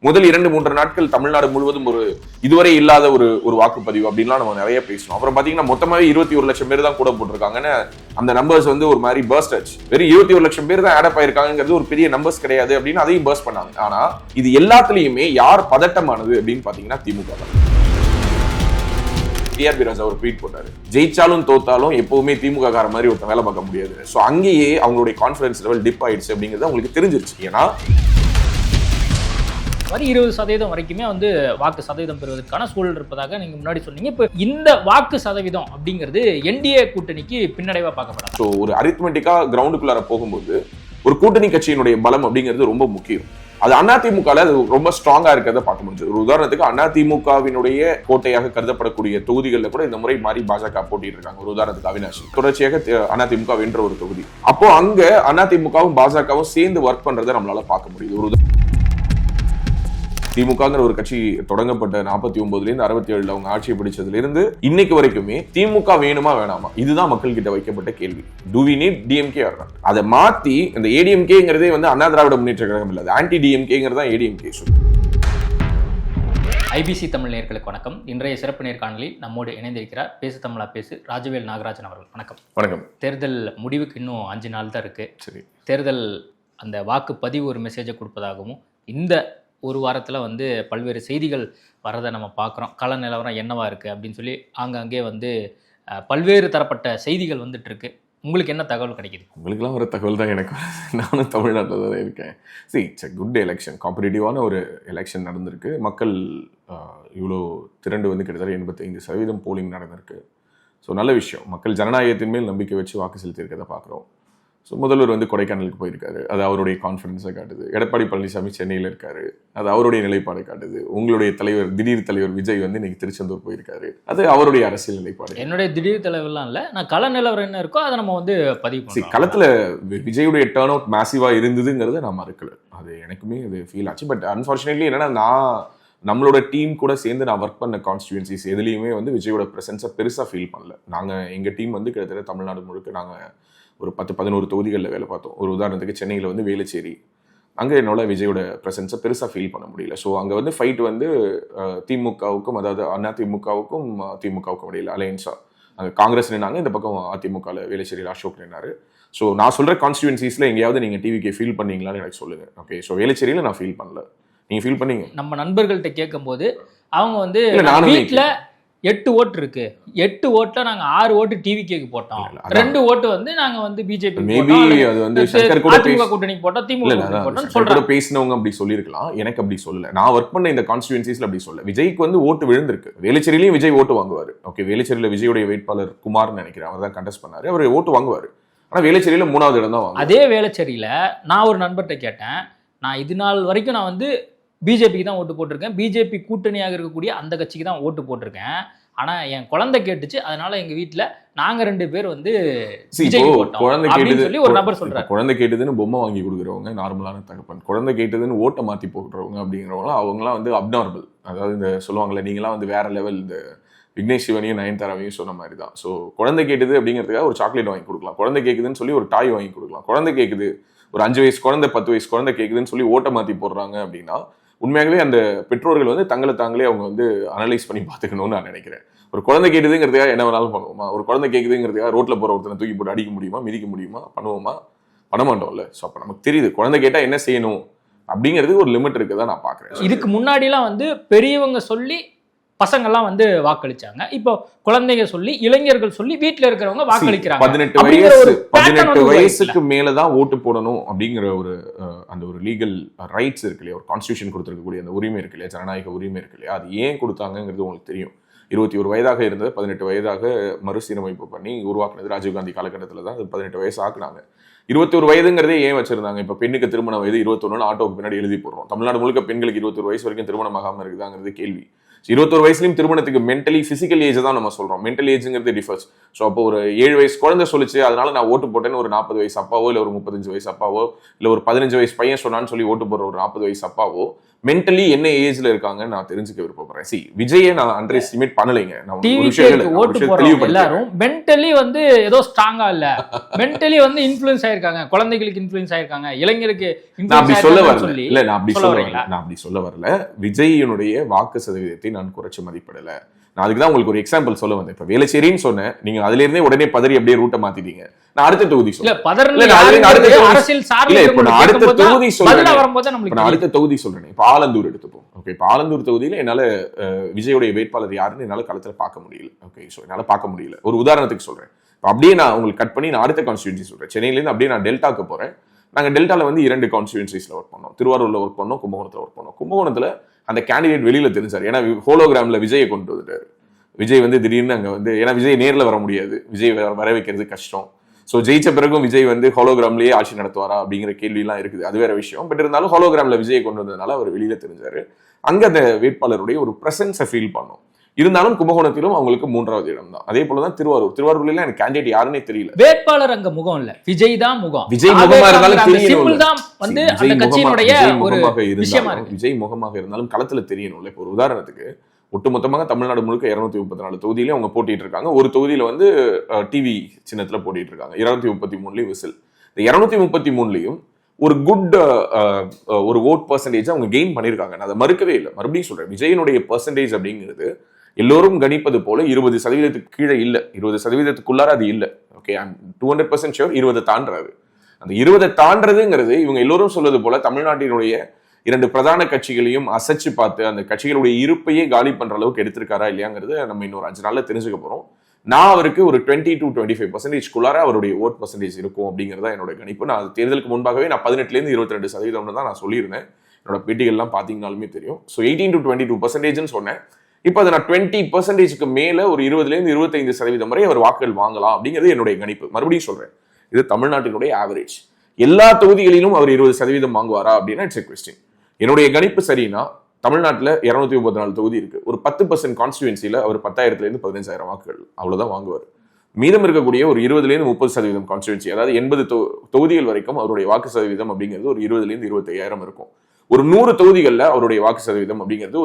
முதல் 2-3 நாட்கள் தமிழ்நாடு முழுவதும் ஒரு இதுவரை இல்லாத ஒரு வாக்குப்பதிவு அப்படின்லாம் நம்ம நிறைய பேசணும். அப்புறம் பாத்தீங்கன்னா மொத்தமாவே 21 லட்சம் பேர் தான் கூட போட்டிருக்காங்கன்னு அந்த நம்பர்ஸ் வந்து ஒரு மாதிரி பர்ஸ்ட் ஆச்சு. வெறும் 21 லட்சம் பேர் தான் ஆட் அப் ஆயிருக்காங்கிறது ஒரு பெரிய நம்பர்ஸ் கிடையாது அப்படின்னு அதையும் பர்ஸ்ட் பண்ணாங்க. ஆனா இது எல்லாத்துலயுமே யார் பதட்டமானது அப்படின்னு பாத்தீங்கன்னா திமுக தான். டிஆர்பி ராஜா ஒரு ட்வீட் போட்டாரு, ஜெயிச்சாலும் தோத்தாலும் எப்பவுமே திமுக கார மாதிரி ஒருத்தன் வேலை பார்க்க முடியாது. சோ அங்கேயே அவங்களுடைய கான்பிடன்ஸ் லெவல் டிப் ஆயிடுச்சு அப்படிங்கிறது அவங்களுக்கு தெரிஞ்சிருச்சு. ஏன்னா வரி 20% வரைக்குமே வந்து வாக்கு சதவீதம் பெறுவதற்கான சூழல் இருப்பதாக நீங்க முன்னாடி சொன்னீங்க. இப்ப இந்த வாக்கு சதவீதம் அப்படிங்கிறது என்டிஏ கூட்டணிக்கு பின்னடைவா பார்க்கப்படாது. ஸோ ஒரு அரித்மெட்டிக்கா கிரவுண்டுக்குள்ளார போகும்போது ஒரு கூட்டணி கட்சியினுடைய பலம் அப்படிங்கிறது ரொம்ப முக்கியம். அது அதிமுகல அது ரொம்ப ஸ்ட்ராங்கா இருக்கிறத பார்க்க முடிஞ்சது. ஒரு உதாரணத்துக்கு அதிமுகவினுடைய கோட்டையாக கருதப்படக்கூடிய தொகுதிகளில் கூட இந்த முறை மாறி பாஜக போட்டிட்டு இருக்காங்க. ஒரு உதாரணத்துக்கு அவினாஷ் தொடர்ச்சியாக அதிமுக வென்ற ஒரு தொகுதி. அப்போ அங்க அதிமுகவும் பாஜகவும் சேர்ந்து ஒர்க் பண்றதை நம்மளால பார்க்க முடியுது. ஒரு திமுகங்கிற ஒரு கட்சி தொடங்கப்பட்ட 49லேருந்து 67 அவங்க ஆட்சியை பிடிச்சதுல இருந்து இன்னைக்கு வரைக்குமே திமுக வேணுமா வேணாமா இதுதான் மக்கள் கிட்ட வைக்கப்பட்ட கேள்வி. Do we need DMK or not? அதை மாத்தி இந்த ஏடிஎம்கேங்கிறதே வந்து அண்ணா திராவிட முன்னேற்ற கழகம் இல்ல, ஆன்டி டிஎம்கேங்கிறது தான் ஏடிஎம்கே. ஐபிசி தமிழ் நேயர்களுக்கு வணக்கம். இன்றைய சிறப்பு நேர்காணலில் நம்மோடு இணைந்திருக்கிறார் பேசு தமிழா பேசு ராஜவேல் நாகராஜன் அவர்கள். வணக்கம். வணக்கம். தேர்தல் முடிவுக்கு இன்னும் 5 நாள் தான் இருக்கு. சரி. தேர்தல் அந்த வாக்குப்பதிவு ஒரு மெசேஜை கொடுப்பதாகவும் இந்த ஒரு வாரத்தில் வந்து பல்வேறு செய்திகள் வரதை நம்ம பார்க்குறோம். கள நிலவரம் என்னவா இருக்குது அப்படின்னு சொல்லி ஆங்காங்கே வந்து பல்வேறு தரப்பட்ட செய்திகள் வந்துட்டு இருக்கு. உங்களுக்கு என்ன தகவல் கிடைக்குது? உங்களுக்குலாம் ஒரு தகவல் தான் எனக்கு. நானும் தமிழ்நாட்டில் தான் இருக்கேன். சரி, இட்ஸ் குட் எலெக்ஷன், காம்படிட்டிவான ஒரு எலெக்ஷன் நடந்திருக்கு. மக்கள் இவ்வளோ திரண்டு வந்து கிட்டத்தட்ட 85% போலிங் நடந்திருக்கு. ஸோ நல்ல விஷயம். மக்கள் ஜனநாயகத்தின் மேல் நம்பிக்கை வச்சு வாக்கு செலுத்தியிருக்கிறத பார்க்குறோம். ஸோ முதல்வர் வந்து கொடைக்கானலுக்கு போயிருக்காரு, அது அவருடைய கான்ஃபிடன்ஸை காட்டுது. எடப்பாடி பழனிசாமி சென்னையில் இருக்காரு, அது அவருடைய நிலைப்பாடை காட்டுது. உங்களுடைய தலைவர் திடீர் தலைவர் விஜய் வந்து இன்னைக்கு திருச்செந்தூர் போயிருக்காரு, அது அவருடைய அரசியல் நிலைப்பாடு. என்னுடைய திடீர் தலைவர்லாம் இல்லை, நான் கள நிலவரம் என்ன இருக்கோ அதை நம்ம வந்து பதிவு பண்ணலாம். களத்துல விஜயுடைய டர்ன் அவுட் மேசிவா இருந்ததுங்கிறத நான் மறுக்கல, அது எனக்குமே அது ஃபீல் ஆச்சு. பட் அன்ஃபார்ச்சுனேட்லி என்னன்னா நம்மளோட டீம் கூட சேர்ந்து நான் ஒர்க் பண்ண கான்ஸ்டியூன்சிஸ் எதுலையுமே வந்து விஜயோட ப்ரெசன்ஸை பெருசாக ஃபீல் பண்ணல. நாங்கள் எங்கள் டீம் வந்து கிட்டத்தட்ட தமிழ்நாடு முழுக்க நாங்கள் ஒரு 10-11 தொகுதிகளில் வேலை பார்த்தோம். ஒரு உதாரணத்துக்கு சென்னையில் வந்து வேளச்சேரி, அங்கே என்னோட விஜயோட ப்ரெசன்ஸை பெருசாக ஃபீல் பண்ண முடியல. ஸோ அங்கே வந்து ஃபைட் வந்து திமுகவுக்கும், அதாவது அதிமுகவுக்கும் திமுகவுக்கும் இடையில அலையன்ஸா அங்கே காங்கிரஸ் நின்னாங்க, இந்த பக்கம் அதிமுகவில் வேளச்சேரியில் அசோக் நின்னாரு. ஸோ நான் சொல்கிற கான்ஸ்டியூன்சிஸில் எங்கேயாவது நீங்கள் டிவிக்கு ஃபீல் பண்ணீங்களான்னு எனக்கு சொல்லுங்கள். ஓகே, ஸோ வேளச்சேரியில் நான் ஃபீல் பண்ணல, நீங்கள் ஃபீல் பண்ணீங்க. நம்ம நண்பர்கள்ட்ட கேட்கும்போது அவங்க வந்து வீட்டில் 8 ஓட்டு இருக்கு, 8 ஓட்டுல நாங்க 6 ஓட்டு டிவிகேக்கு போட்டோம், 2 ஓட்டு வந்து நாங்க வந்து பிஜேபி அதிமுக கூட்டணிக்கு போட்டோம், திமுக போட்டோம் சொல்றாங்க. பேசினவங்க அப்படி சொல்லிருக்கலாம், எனக்கு அப்படி சொல்லல. நான் ஒர்க் பண்ண இந்த கான்ஸ்டியூன்சிஸ்ல அப்படி சொல்ல. விஜய்க்கு வந்து ஓட்டு விழுந்திருக்கு. வேளச்சேரியிலையும் விஜய் ஓட்டு வாங்குவாரு. ஓகே, வேளச்சேரியில விஜயோட வேட்பாளர் குமார்னு நினைக்கிறேன், அவர் தான் கண்டெஸ்ட் பண்ணாரு, அவர் ஓட்டு வாங்குவாரு. ஆனா வேளச்சேரியில 3வது இடம் தான் வாங்குவாரு. அதே வேளச்சேரியில நான் ஒரு நண்பர்கிட்ட கேட்டேன், நான் இது நாள் வரைக்கும் நான் வந்து பிஜேபிக்கு தான் ஓட்டு போட்டிருக்கேன், பிஜேபி கூட்டணியாக இருக்கக்கூடிய அந்த கட்சிக்கு தான் ஓட்டு போட்டிருக்கேன், ஆனா என் குழந்தை கேட்டுச்சு, அதனால எங்க வீட்டுல நாங்க 2 பேர் வந்து குழந்தை கேட்டது சொல்லி ஒரு நபர் சொல்றாரு. குழந்தை கேட்டதுன்னு பொம்மை வாங்கி கொடுக்குறவங்க நார்மலான தகப்பன், குழந்தை கேட்டதுன்னு ஓட்டை மாத்தி போடுறவங்க அப்படிங்கிறவங்க அவங்கலாம் வந்து அப்நார்மல். அதாவது இந்த சொல்லுவாங்கல்ல, நீங்களாம் வந்து வேற லெவல், இந்த விக்னேஷ் சிவனையும் நயன்தாராவையும் சொன்ன மாதிரி தான். ஸோ குழந்தை கேட்டது அப்படிங்கிறதுக்காக ஒரு சாக்லேட் வாங்கி கொடுக்கலாம், குழந்தை கேட்குதுன்னு சொல்லி ஒரு டாய் வாங்கி கொடுக்கலாம். குழந்தை கேட்குது, ஒரு 5 வயசு குழந்தை 10 வயசு குழந்தை கேட்குதுன்னு சொல்லி ஓட்டை மாத்தி போடுறாங்க அப்படின்னா உண்மையாகவே அந்த பெற்றோர்கள் வந்து தங்களை தாங்களே அவங்க வந்து அனலைஸ் பண்ணி பார்த்துக்கணும்னு நான் நினைக்கிறேன். ஒரு குழந்தை கேட்டுதுங்கிறதுக்காக என்ன வேணாலும் பண்ணுவோமா? ஒரு குழந்தை கேட்குதுங்கிறதுக்காக ரோட்ல போற ஒருத்தனை தூக்கி போட்டு அடிக்க முடியுமா, மிதிக்க முடியுமா, பண்ணுவோமா? பண்ண மாட்டோம்ல. ஸோ அப்போ நமக்கு தெரியுது குழந்தை கேட்டா என்ன செய்யணும் அப்படிங்கிறது ஒரு லிமிட் இருக்குதான் நான் பாக்குறேன். இதுக்கு முன்னாடிலாம் வந்து பெரியவங்க சொல்லி பசங்கள்லாம் வந்து வாக்களிச்சாங்க, இப்போ குழந்தைங்க சொல்லி இளைஞர்கள் சொல்லி வீட்டுல இருக்கிறவங்க வாக்களிக்கிறாங்க. 18 வயசுக்கு மேலதான் ஓட்டு போடணும் அப்படிங்கிற ஒரு அந்த ஒரு லீகல் ரைட்ஸ் இருக்கு இல்லையா, ஒரு கான்ஸ்டியூஷன் கொடுத்துருக்கக்கூடிய அந்த உரிமை இருக்கு இல்லையா, ஜனநாயக உரிமை இருக்கு இல்லையா, அது ஏன் கொடுத்தாங்கிறது உங்களுக்கு தெரியும். 21 வயதாக இருந்தது 18 வயதாக மறுசீரமைப்பு பண்ணி உருவாக்குனது ராஜீவ்காந்தி காலகட்டத்தில் தான். அது 18 வயசு ஆக்குனாங்க. 21 வயதுங்கிறதே ஏன் வச்சிருந்தாங்க? இப்ப பெண்ணுக்கு திருமண வயது 21 ஆட்டோக்கு பின்னாடி எழுதி போடுறோம். தமிழ்நாடு முழுக்க பெண்களுக்கு 21 வயசு வரைக்கும் திருமணம் ஆகாம இருக்குதாங்கிறது கேள்வி. 21 வயசுலயும் திருமணத்துக்கு மென்டலி பிசிக்கல் ஏஜ் தான் நம்ம சொல்றோம். Mental ஏஜ்ங்கிறது differs. ஸோ அப்போ ஒரு 7 வயசு குழந்தை சொல்லிச்சு, அதனால நான் ஓட்டு போட்டேன்னு ஒரு 40 வயசு அப்பாவோ இல்லை ஒரு 35 வயசு அப்பாவோ இல்லை ஒரு 15 வயசு பையன் சொன்னான்னு சொல்லி ஓட்டு போடுற ஒரு 40 வயசு அப்பாவோ மென்டலி என்ன ஏஜ்ல இருக்காங்கன்னு நான் தெரிஞ்சுக்க விருப்பப்படுறேன். சி விஜயை நான் அண்டர் எஸ்டிமேட் பண்ணலைங்க. நான் ஒரு விஷயம் ஓட்டு போடுறவங்க எல்லாரும் மென்டலி வந்து ஏதோ ஸ்ட்ராங்கா இல்ல, மென்டலி வந்து இன்ஃப்ளூயன்ஸ் ஆயிருக்காங்க, குழந்தைகளுக்கு இன்ஃப்ளூயன்ஸ் ஆயிருக்காங்க, இளைஞருக்கு நான் அப்படி சொல்ல வரல. இல்ல நான் அப்படி சொல்ல வரல. விஜயினுடைய வாக்கு சதவீதத்தை நான் குறைச்சு மதிப்பிடல. நான் அதுக்கு தான் உங்களுக்கு ஒரு எக்ஸாம்பிள் சொல்ல வந்தேன். இப்ப வேலைச்சேரின்னு சொன்னேன், நீங்க அதுல இருந்தே உடனே பதறி அப்படியே ரூட்டை மாத்திட்டீங்க. நான் அடுத்த தொகுதி சொல்றேன். அடுத்த தொகுதி சொல்றேன். இப்ப ஆலந்தூர் எடுத்துப்போம். ஓகே, இப்ப ஆலந்தூர் தொகுதியில என்னால விஜயோடைய வேட்பாளர் யாருன்னு என்னால களத்துல பார்க்க முடியல. ஓகே, சோ என்னால பார்க்க முடியல. ஒரு உதாரணத்துக்கு சொல்றேன். அப்படியே நான் உங்களுக்கு கட் பண்ணி நான் அடுத்த கான்ஸ்டியூன்சி சொல்றேன். சென்னையில இருந்து அப்படியே நான் டெல்டாக்கு போறேன். நாங்க டெல்டால வந்து 2 கான்ஸ்டியூன்சிஸ்ல ஒர்க் பண்ணோம். திருவாரூர்ல ஒர்க் பண்ணோம், கும்பகோணத்துல ஒர்க் பண்ணோம். கும்பகோணத்துல அந்த கேண்டிடேட் வெளியில தெரிஞ்சாரு. ஏன்னா ஹோலோகிராம்ல விஜயை கொண்டு வந்துட்டாரு. விஜய் வந்து திடீர்னு அங்க வந்து, ஏன்னா விஜய் நேர்ல வர முடியாது, விஜய் வர வைக்கிறது கஷ்டம். ஸோ ஜெயிச்ச பிறகும் விஜய் வந்து ஹோலோகிராம்லயே ஆட்சி நடத்துவாரா அப்படிங்கிற கேள்வி எல்லாம் இருக்குது. அது வேற விஷயம். பட் இருந்தாலும் ஹோலோகிராம்ல விஜயை கொண்டு வந்ததுனால அவர் வெளியில தெரிஞ்சாரு. அங்க அந்த வேட்பாளருடைய ஒரு பிரசன்ஸை ஃபீல் பண்ணோம். இருந்தாலும் கும்பகோணத்திலும் அவங்களுக்கு 3வது இடம் தான். அதே போலதான் திருவாரூர்ல எனக்கு கேண்டிடேட் யாருன்னே தெரியல. வேட்பாளர் அங்க முகம் இல்ல, விஜய் தான் முகம். விஜய் முகமா இருந்தாலும் விஜய் முகமாக இருந்தாலும் களத்துல தெரியணும்ல. இப்போ ஒரு உதாரணத்துக்கு ஒட்டுமொத்தமாக தமிழ்நாடு முழுக்க 234 தொகுதியில அவங்க போட்டிட்டு இருக்காங்க. ஒரு தொகுதியில வந்து டிவி சின்னத்துல போட்டிட்டு இருக்காங்க. 233லயும் விசில். இந்த 233லயும் ஒரு குட் ஒரு ஓட் பர்சன்டேஜ் அவங்க கெயின் பண்ணிருக்காங்க. நான் அதை மறுக்கவே இல்லை. மறுபடியும் சொல்றேன், விஜயனுடைய பர்சன்டேஜ் அப்படிங்கிறது எல்லோரும் கணிப்பது போல 20% கீழே இல்ல, 20%க்குள்ளார அது இல்ல. Okay, 200% sure 20 தாண்டாது. அந்த 20 தாண்டதுங்கிறது இவங்க எல்லோரும் சொல்வது போல தமிழ்நாட்டினுடைய 2 பிரதான கட்சிகளையும் அசைச்சு பார்த்து அந்த கட்சிகளுடைய இருப்பையே காலி பண்ற அளவுக்கு எடுத்திருக்காரா இல்லையாங்கிறது நம்ம இன்னொரு 5 நாள்ல தெரிஞ்சுக்க போறோம். நான் அவருக்கு ஒரு 20 to 25%க்குள்ளார அவருடைய ஓட் பர்சன்டேஜ் இருக்கும் அப்படிங்கிறதா என்னோட கணிப்பு. நான் தேர்தலுக்கு முன்பாகவே நான் 18 to 22% தான் நான் சொல்லியிருந்தேன். என்னோட பேட்டிகள்லாம் பாத்தீங்கன்னாலுமே தெரியும். ஸோ 18 to 22% சொன்னேன். இப்போ அதை நான் 20%க்கு மேல ஒரு 20 to 25% வரை அவர் வாக்குகள் வாங்கலாம் அப்படிங்கிறது என்னுடைய கணிப்பு. மறுபடியும் சொல்றேன், இது தமிழ்நாட்டினுடைய ஆவரேஜ். எல்லா தொகுதிகளிலும் அவர் 20% வாங்குவாரா அப்படின்னா இட்ஸ் எ கொஸ்டின். என்னுடைய கணிப்பு சரின்னா தமிழ்நாட்டில் 234 தொகுதி இருக்கு. ஒரு 10% கான்ஸ்டியூன்சில அவர் 10,000 to 15,000 வாக்குகள் அவ்வளவுதான் வாங்குவார். மீதம் இருக்கக்கூடிய ஒரு 20 to 30% கான்ஸ்டியூன்சி, அதாவது 80 தொகுதிகள் வரைக்கும் அவருடைய வாக்கு சதவீதம் அப்படிங்கிறது ஒரு 20 to 25,000 இருக்கும். ஒரு 100 தொகுதிகளில் அவருடைய வாக்கு சதவீதம் அப்படிங்கிறது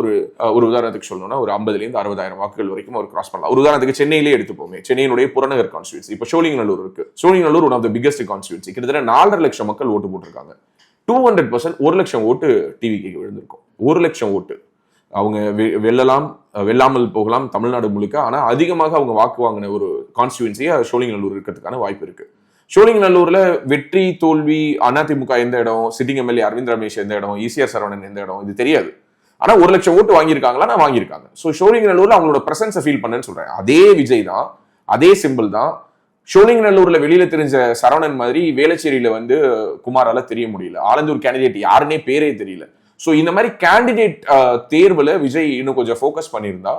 ஒரு உதாரணத்துக்கு சொல்லணும்னா ஒரு 50 to 60,000 வாக்குகள் வரைக்கும் அவர் கிராஸ் பண்ணலாம். ஒரு உதாரணத்துக்கு சென்னையிலே எடுத்துப்போமே, சென்னையினுடைய புறநகர் கான்ஸ்டியூன்சி, இப்போ சோழிங்கநல்லூர் இருக்கு. Sholinganallur one of the biggest constituency. கிட்டத்தட்ட 4.5 லட்சம் மக்கள் ஓட்டு போட்டிருக்காங்க. 200% 1 லட்சம் ஓட்டு டிவிக்கு விழுந்திருக்கும். 1 லட்சம் ஓட்டு அவங்க வெல்லாமல் போகலாம் தமிழ்நாடு முழுக்க. ஆனா அதிகமாக அவங்க வாக்கு வாங்கின ஒரு கான்ஸ்டியூன்சியா சோழிங்கநல்லூர் இருக்கிறதுக்கான வாய்ப்பு இருக்கு. சோழிங்கநல்லூர்ல வெற்றி தோல்வி, அதிமுக எந்த இடம், சிட்டிங் எம்எல்ஏ அரவிந்த் ரமேஷ் எந்த இடம், ஈசிஆர் சரவணன் எந்த இடம், இது தெரியாது. ஆனா 1 லட்சம் ஓட்டு வாங்கியிருக்காங்களா? நான் வாங்கியிருக்காங்க. ஸோ சோழிங்கநல்லூர்ல அவங்களோட பிரசன்ஸை ஃபீல் பண்ணேன்னு சொல்றேன். அதே விஜய் தான், அதே சிம்பிள் தான். சோழிங்கநல்லூர்ல வெளியில தெரிஞ்ச சரவணன் மாதிரி வேளச்சேரியில வந்து குமாரால தெரிய முடியல. ஆலந்தூர் கேண்டிடேட் யாருன்னே பேரே தெரியல. ஸோ இந்த மாதிரி கேண்டிடேட் தேர்வுல விஜய் இன்னும் கொஞ்சம் ஃபோக்கஸ் பண்ணியிருந்தா,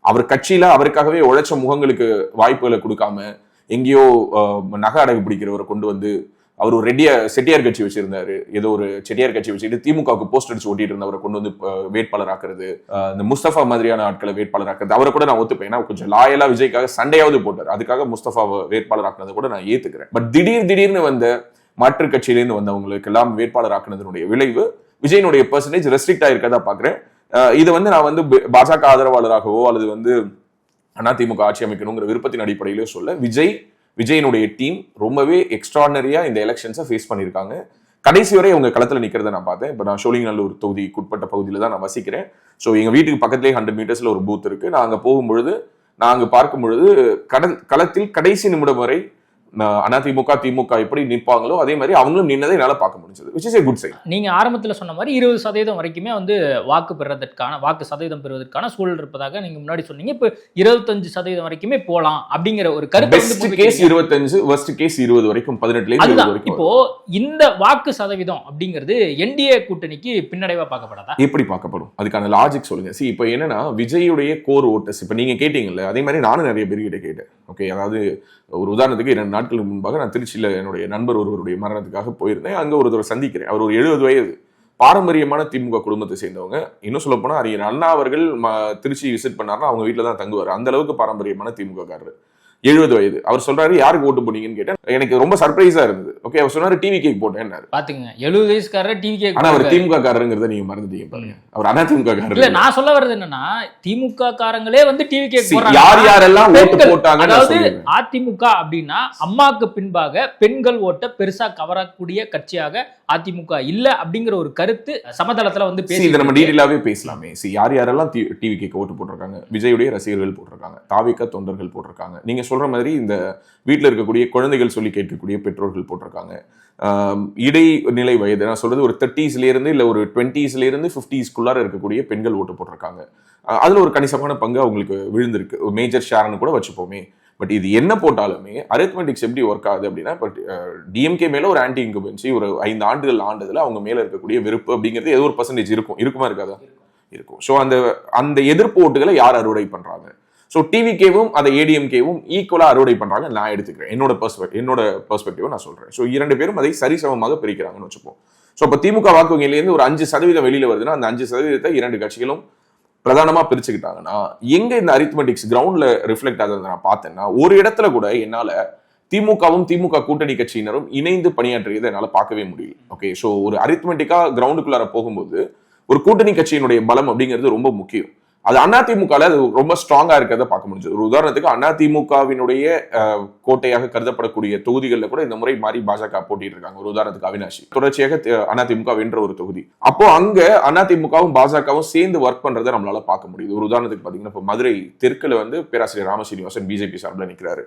அவர் கட்சியில அவருக்காகவே உழைச்ச முகங்களுக்கு வாய்ப்புகளை கொடுக்காம எங்கேயோ நகை அடகு பிடிக்கிறவரை கொண்டு வந்து, அவர் ஒரு செட்டியார் கட்சி வச்சிருந்தாரு, ஏதோ ஒரு செட்டியார் கட்சி வச்சுட்டு திமுகவுக்கு போஸ்ட் அடிச்சு ஓட்டிட்டு இருந்தவரை கொண்டு வந்து வேட்பாளர் ஆக்குறது, இந்த முஸ்தபா மாதிரியான ஆட்களை வேட்பாளர் ஆக்குறது, அவரை கூட நான் ஒத்துப்பேன். ஏன்னா கொஞ்சம் லாயலா விஜய்க்காக சண்டையாவது போட்டார், அதுக்காக முஸ்தபாவை வேட்பாளர் ஆக்குனதை கூட நான் ஏத்துக்கிறேன். பட் திடீர்னு வந்த மாற்று கட்சியிலேருந்து வந்தவங்களுக்கு எல்லாம் வேட்பாளர் ஆக்குனதனுடைய விளைவு விஜயனுடைய பெர்சன்டேஜ் ரெஸ்ட்ரிக்ட் ஆயிருக்கதா பாக்குறேன். இதை வந்து நான் வந்து பாஜக ஆதரவாளராகவோ அல்லது வந்து அதிமுக ஆட்சி அமைக்கணுங்கிற விருப்பத்தின் அடிப்படையிலே சொல்ல, விஜயனுடைய டீம் ரொம்பவே எக்ஸ்ட்ராடனரியா இந்த எலெக்ஷன்ஸை ஃபேஸ் பண்ணியிருக்காங்க. கடைசி வரை அவங்க களத்துல நிக்கிறத நான் பார்த்தேன். இப்போ நான் சோழிங்கநல்லூர் தொகுதிக்கு உட்பட்ட பகுதியில தான் நான் வசிக்கிறேன். ஸோ எங்க வீட்டுக்கு பக்கத்திலே 100 மீட்டர்ஸ்ல ஒரு பூத் இருக்கு. நான் அங்க போகும்பொழுது, நான் அங்க பார்க்கும் பொழுது களத்தில் கடைசி நிமிடம் வரை அதிமுக திமுக எப்படி நிற்பாங்களோ அதே மாதிரி அவங்களும் நின்னதை என்னால பார்க்க முடிஞ்சது, which is a good sign. நீங்க ஆரம்பத்துல சொன்ன மாதிரி 20% வரைக்குமே வந்து வாக்கு சதவீதம் பெறுவதற்கான சூழல் இருப்பதாக நீங்க முன்னாடி சொன்னீங்க. இப்போ 25% வரைக்குமே போலாம் அப்படிங்கிற ஒரு கருத்து. பெஸ்ட் கேஸ் 25, வர்ஸ்ட் கேஸ் 20 வரைக்கும், 18ல இருந்து 20 வரைக்கும். இப்போ இந்த வாக்கு சதவீதம் அப்படிங்கிறது என்டிஏ கூட்டணிக்கு பின்னடைவா பார்க்கப்படாதா? எப்படி பார்க்கப்படும்? அதுக்கான லாஜிக் சொல்லுங்க. இப்போ என்னன்னா, விஜயுடைய கோர் ஓட்டர்ஸ், இப்போ நீங்க கேட்டீங்கல்ல, அதே மாதிரி நானும் நிறைய பேர்கிட்ட கேட்டேன். ஓகே, அதாவது ஒரு உதாரணத்துக்கு 2 நாட்களுக்கு முன்பாக நான் திருச்சியில் என்னுடைய நண்பர் ஒருவருடைய மரணத்துக்காக போயிருந்தேன். அங்கே ஒருத்தர் சந்திக்கிறேன். அவர் ஒரு 70 வயது. பாரம்பரியமான திமுக குடும்பத்தை சேர்ந்தவங்க. இன்னும் சொல்ல போனா அறிஞர் அண்ணா அவர்கள் திருச்சி விசிட் பண்ணாருன்னா அவங்க வீட்டுல தான் தங்குவார். அந்த அளவுக்கு பாரம்பரியமான திமுக காரர். 70 வயது. அவர் சொல்றாரு யாருக்கு ஓட்டு போனீங்கன்னு கேட்டேன். எனக்கு ரொம்ப சர்ப்ரைஸா இருந்தது. ஓகே, அவர் சொன்னாரு டிவி கேக் போட்டேன். பாத்துங்க 70 வயசுக்காரர் டிவி கேக். ஆனா அவர் திமுக காரருங்கிறத நீங்க மறந்துட்டீங்க பாருங்க. அவர் அண்ணா திமுக காரர் இல்ல. நான் சொல்ல வர்றது என்னன்னா திமுக காரங்களே வந்து டிவி கேக் போடுறாங்க. யார் யாரெல்லாம் ஓட்டு போட்டாங்க. அதாவது அதிமுக அப்படின்னா அம்மாக்கு பின்பாக பெண்கள் ஓட்ட பெருசா கவரக்கூடிய கட்சியாக அதிமுக இல்ல அப்படிங்கிற ஒரு கருத்து சமதளத்துல வந்து பேசி நம்ம டீடைலாவே பேசலாமே. யார் யாரெல்லாம் டிவி கேக் ஓட்டு போட்டிருக்காங்க. விஜயுடைய ரசிகர்கள் போட்டிருக்காங்க, தாவிக தொண்டர்கள் போட்டிருக்காங்க, நீங்க சொல்ற மாதிரி இந்த வீட்டில் இருக்கக்கூடிய குழந்தைகள் சொல்லி கேட்கக்கூடிய பெற்றோர்கள் போட்டிருக்காங்க, இடைநிலை வயது நான் சொல்றது ஒரு 30s இருந்து இல்ல ஒரு 20s இருந்து 50s இருக்கக்கூடிய பெண்கள் ஓட்டு போட்டிருக்காங்க. அதுல ஒரு கணிசமான பங்கு அவங்களுக்கு விழுந்திருக்கு, மேஜர் ஷேர்னு கூட வச்சுப்போமே. பட் இது என்ன போட்டாலுமே அரித்மெட்டிக்ஸ் எப்படி ஒர்க் ஆகுது அப்படின்னா, பட் டிஎம்கே மேல ஒரு ஆன்டி இன்குபென்சி ஒரு 5 ஆண்டுகள் ஆண்டதுல அவங்க மேல இருக்கக்கூடிய வெறுப்பு அப்படிங்கிறது ஏதோ ஒரு பர்சன்டேஜ் இருக்குமா இருக்காதா? இருக்கும். ஸோ அந்த எதிர்ப்பு ஓட்டுகளை யார் அறுவடை பண்றாங்க? ஸோ டிவிகேவும் அதை ஏடிஎம்கேவும் ஈக்குவலா அறுவடை பண்றாங்க நான் எடுத்துக்கிறேன். என்னோட பெர்ஸ்பெக்டிவ் நான் சொல்றேன். ஸோ 2 பேரும் அதை சரிசமமாக பிரிக்கிறாங்கன்னு வச்சுப்போம். ஸோ இப்போ திமுக வாக்கு வங்கியிலேருந்து ஒரு 5% வெளியில வருதுன்னா அந்த 5% 2 கட்சிகளும் பிரதானமா பிரிச்சுக்கிட்டாங்கன்னா எங்க இந்த அரித்மெட்டிக்ஸ் கிரவுண்ட்ல ரிஃப்ளெக்ட் ஆகுது நான் பார்த்தேன்னா ஒரு இடத்துல கூட என்னால திமுகவும் திமுக கூட்டணி கட்சியினரும் இணைந்து பணியாற்றியதை என்னால பார்க்கவே முடியல. ஓகே, ஸோ ஒரு அரித்மெட்டிக்கா கிரவுண்டுக்குள்ளார போகும்போது ஒரு கூட்டணி கட்சியினுடைய பலம் அப்படிங்கிறது ரொம்ப முக்கியம். அது அதிமுகல அது ரொம்ப ஸ்ட்ராங்கா இருக்கிறத பார்க்க முடிஞ்சது. ஒரு உதாரணத்துக்கு அதிமுகவினுடைய கோட்டையாக கருதப்படக்கூடிய தொகுதிகளில் கூட இந்த முறை மாறி பாஜக போட்டிட்டு இருக்காங்க. ஒரு உதாரணத்துக்கு அவினாஷி தொடர்ச்சியாக அதிமுக வென்ற ஒரு தொகுதி. அப்போ அங்க அதிமுகவும் பாஜகவும் சேர்ந்து ஒர்க் பண்றதை நம்மளால பார்க்க முடியுது. ஒரு உதாரணத்துக்கு பாத்தீங்கன்னா இப்போ மதுரை தெற்குல வந்து பேராசிரியர் ராமசீனிவாசன் பிஜேபி சார்பில் நிற்கிறாரு.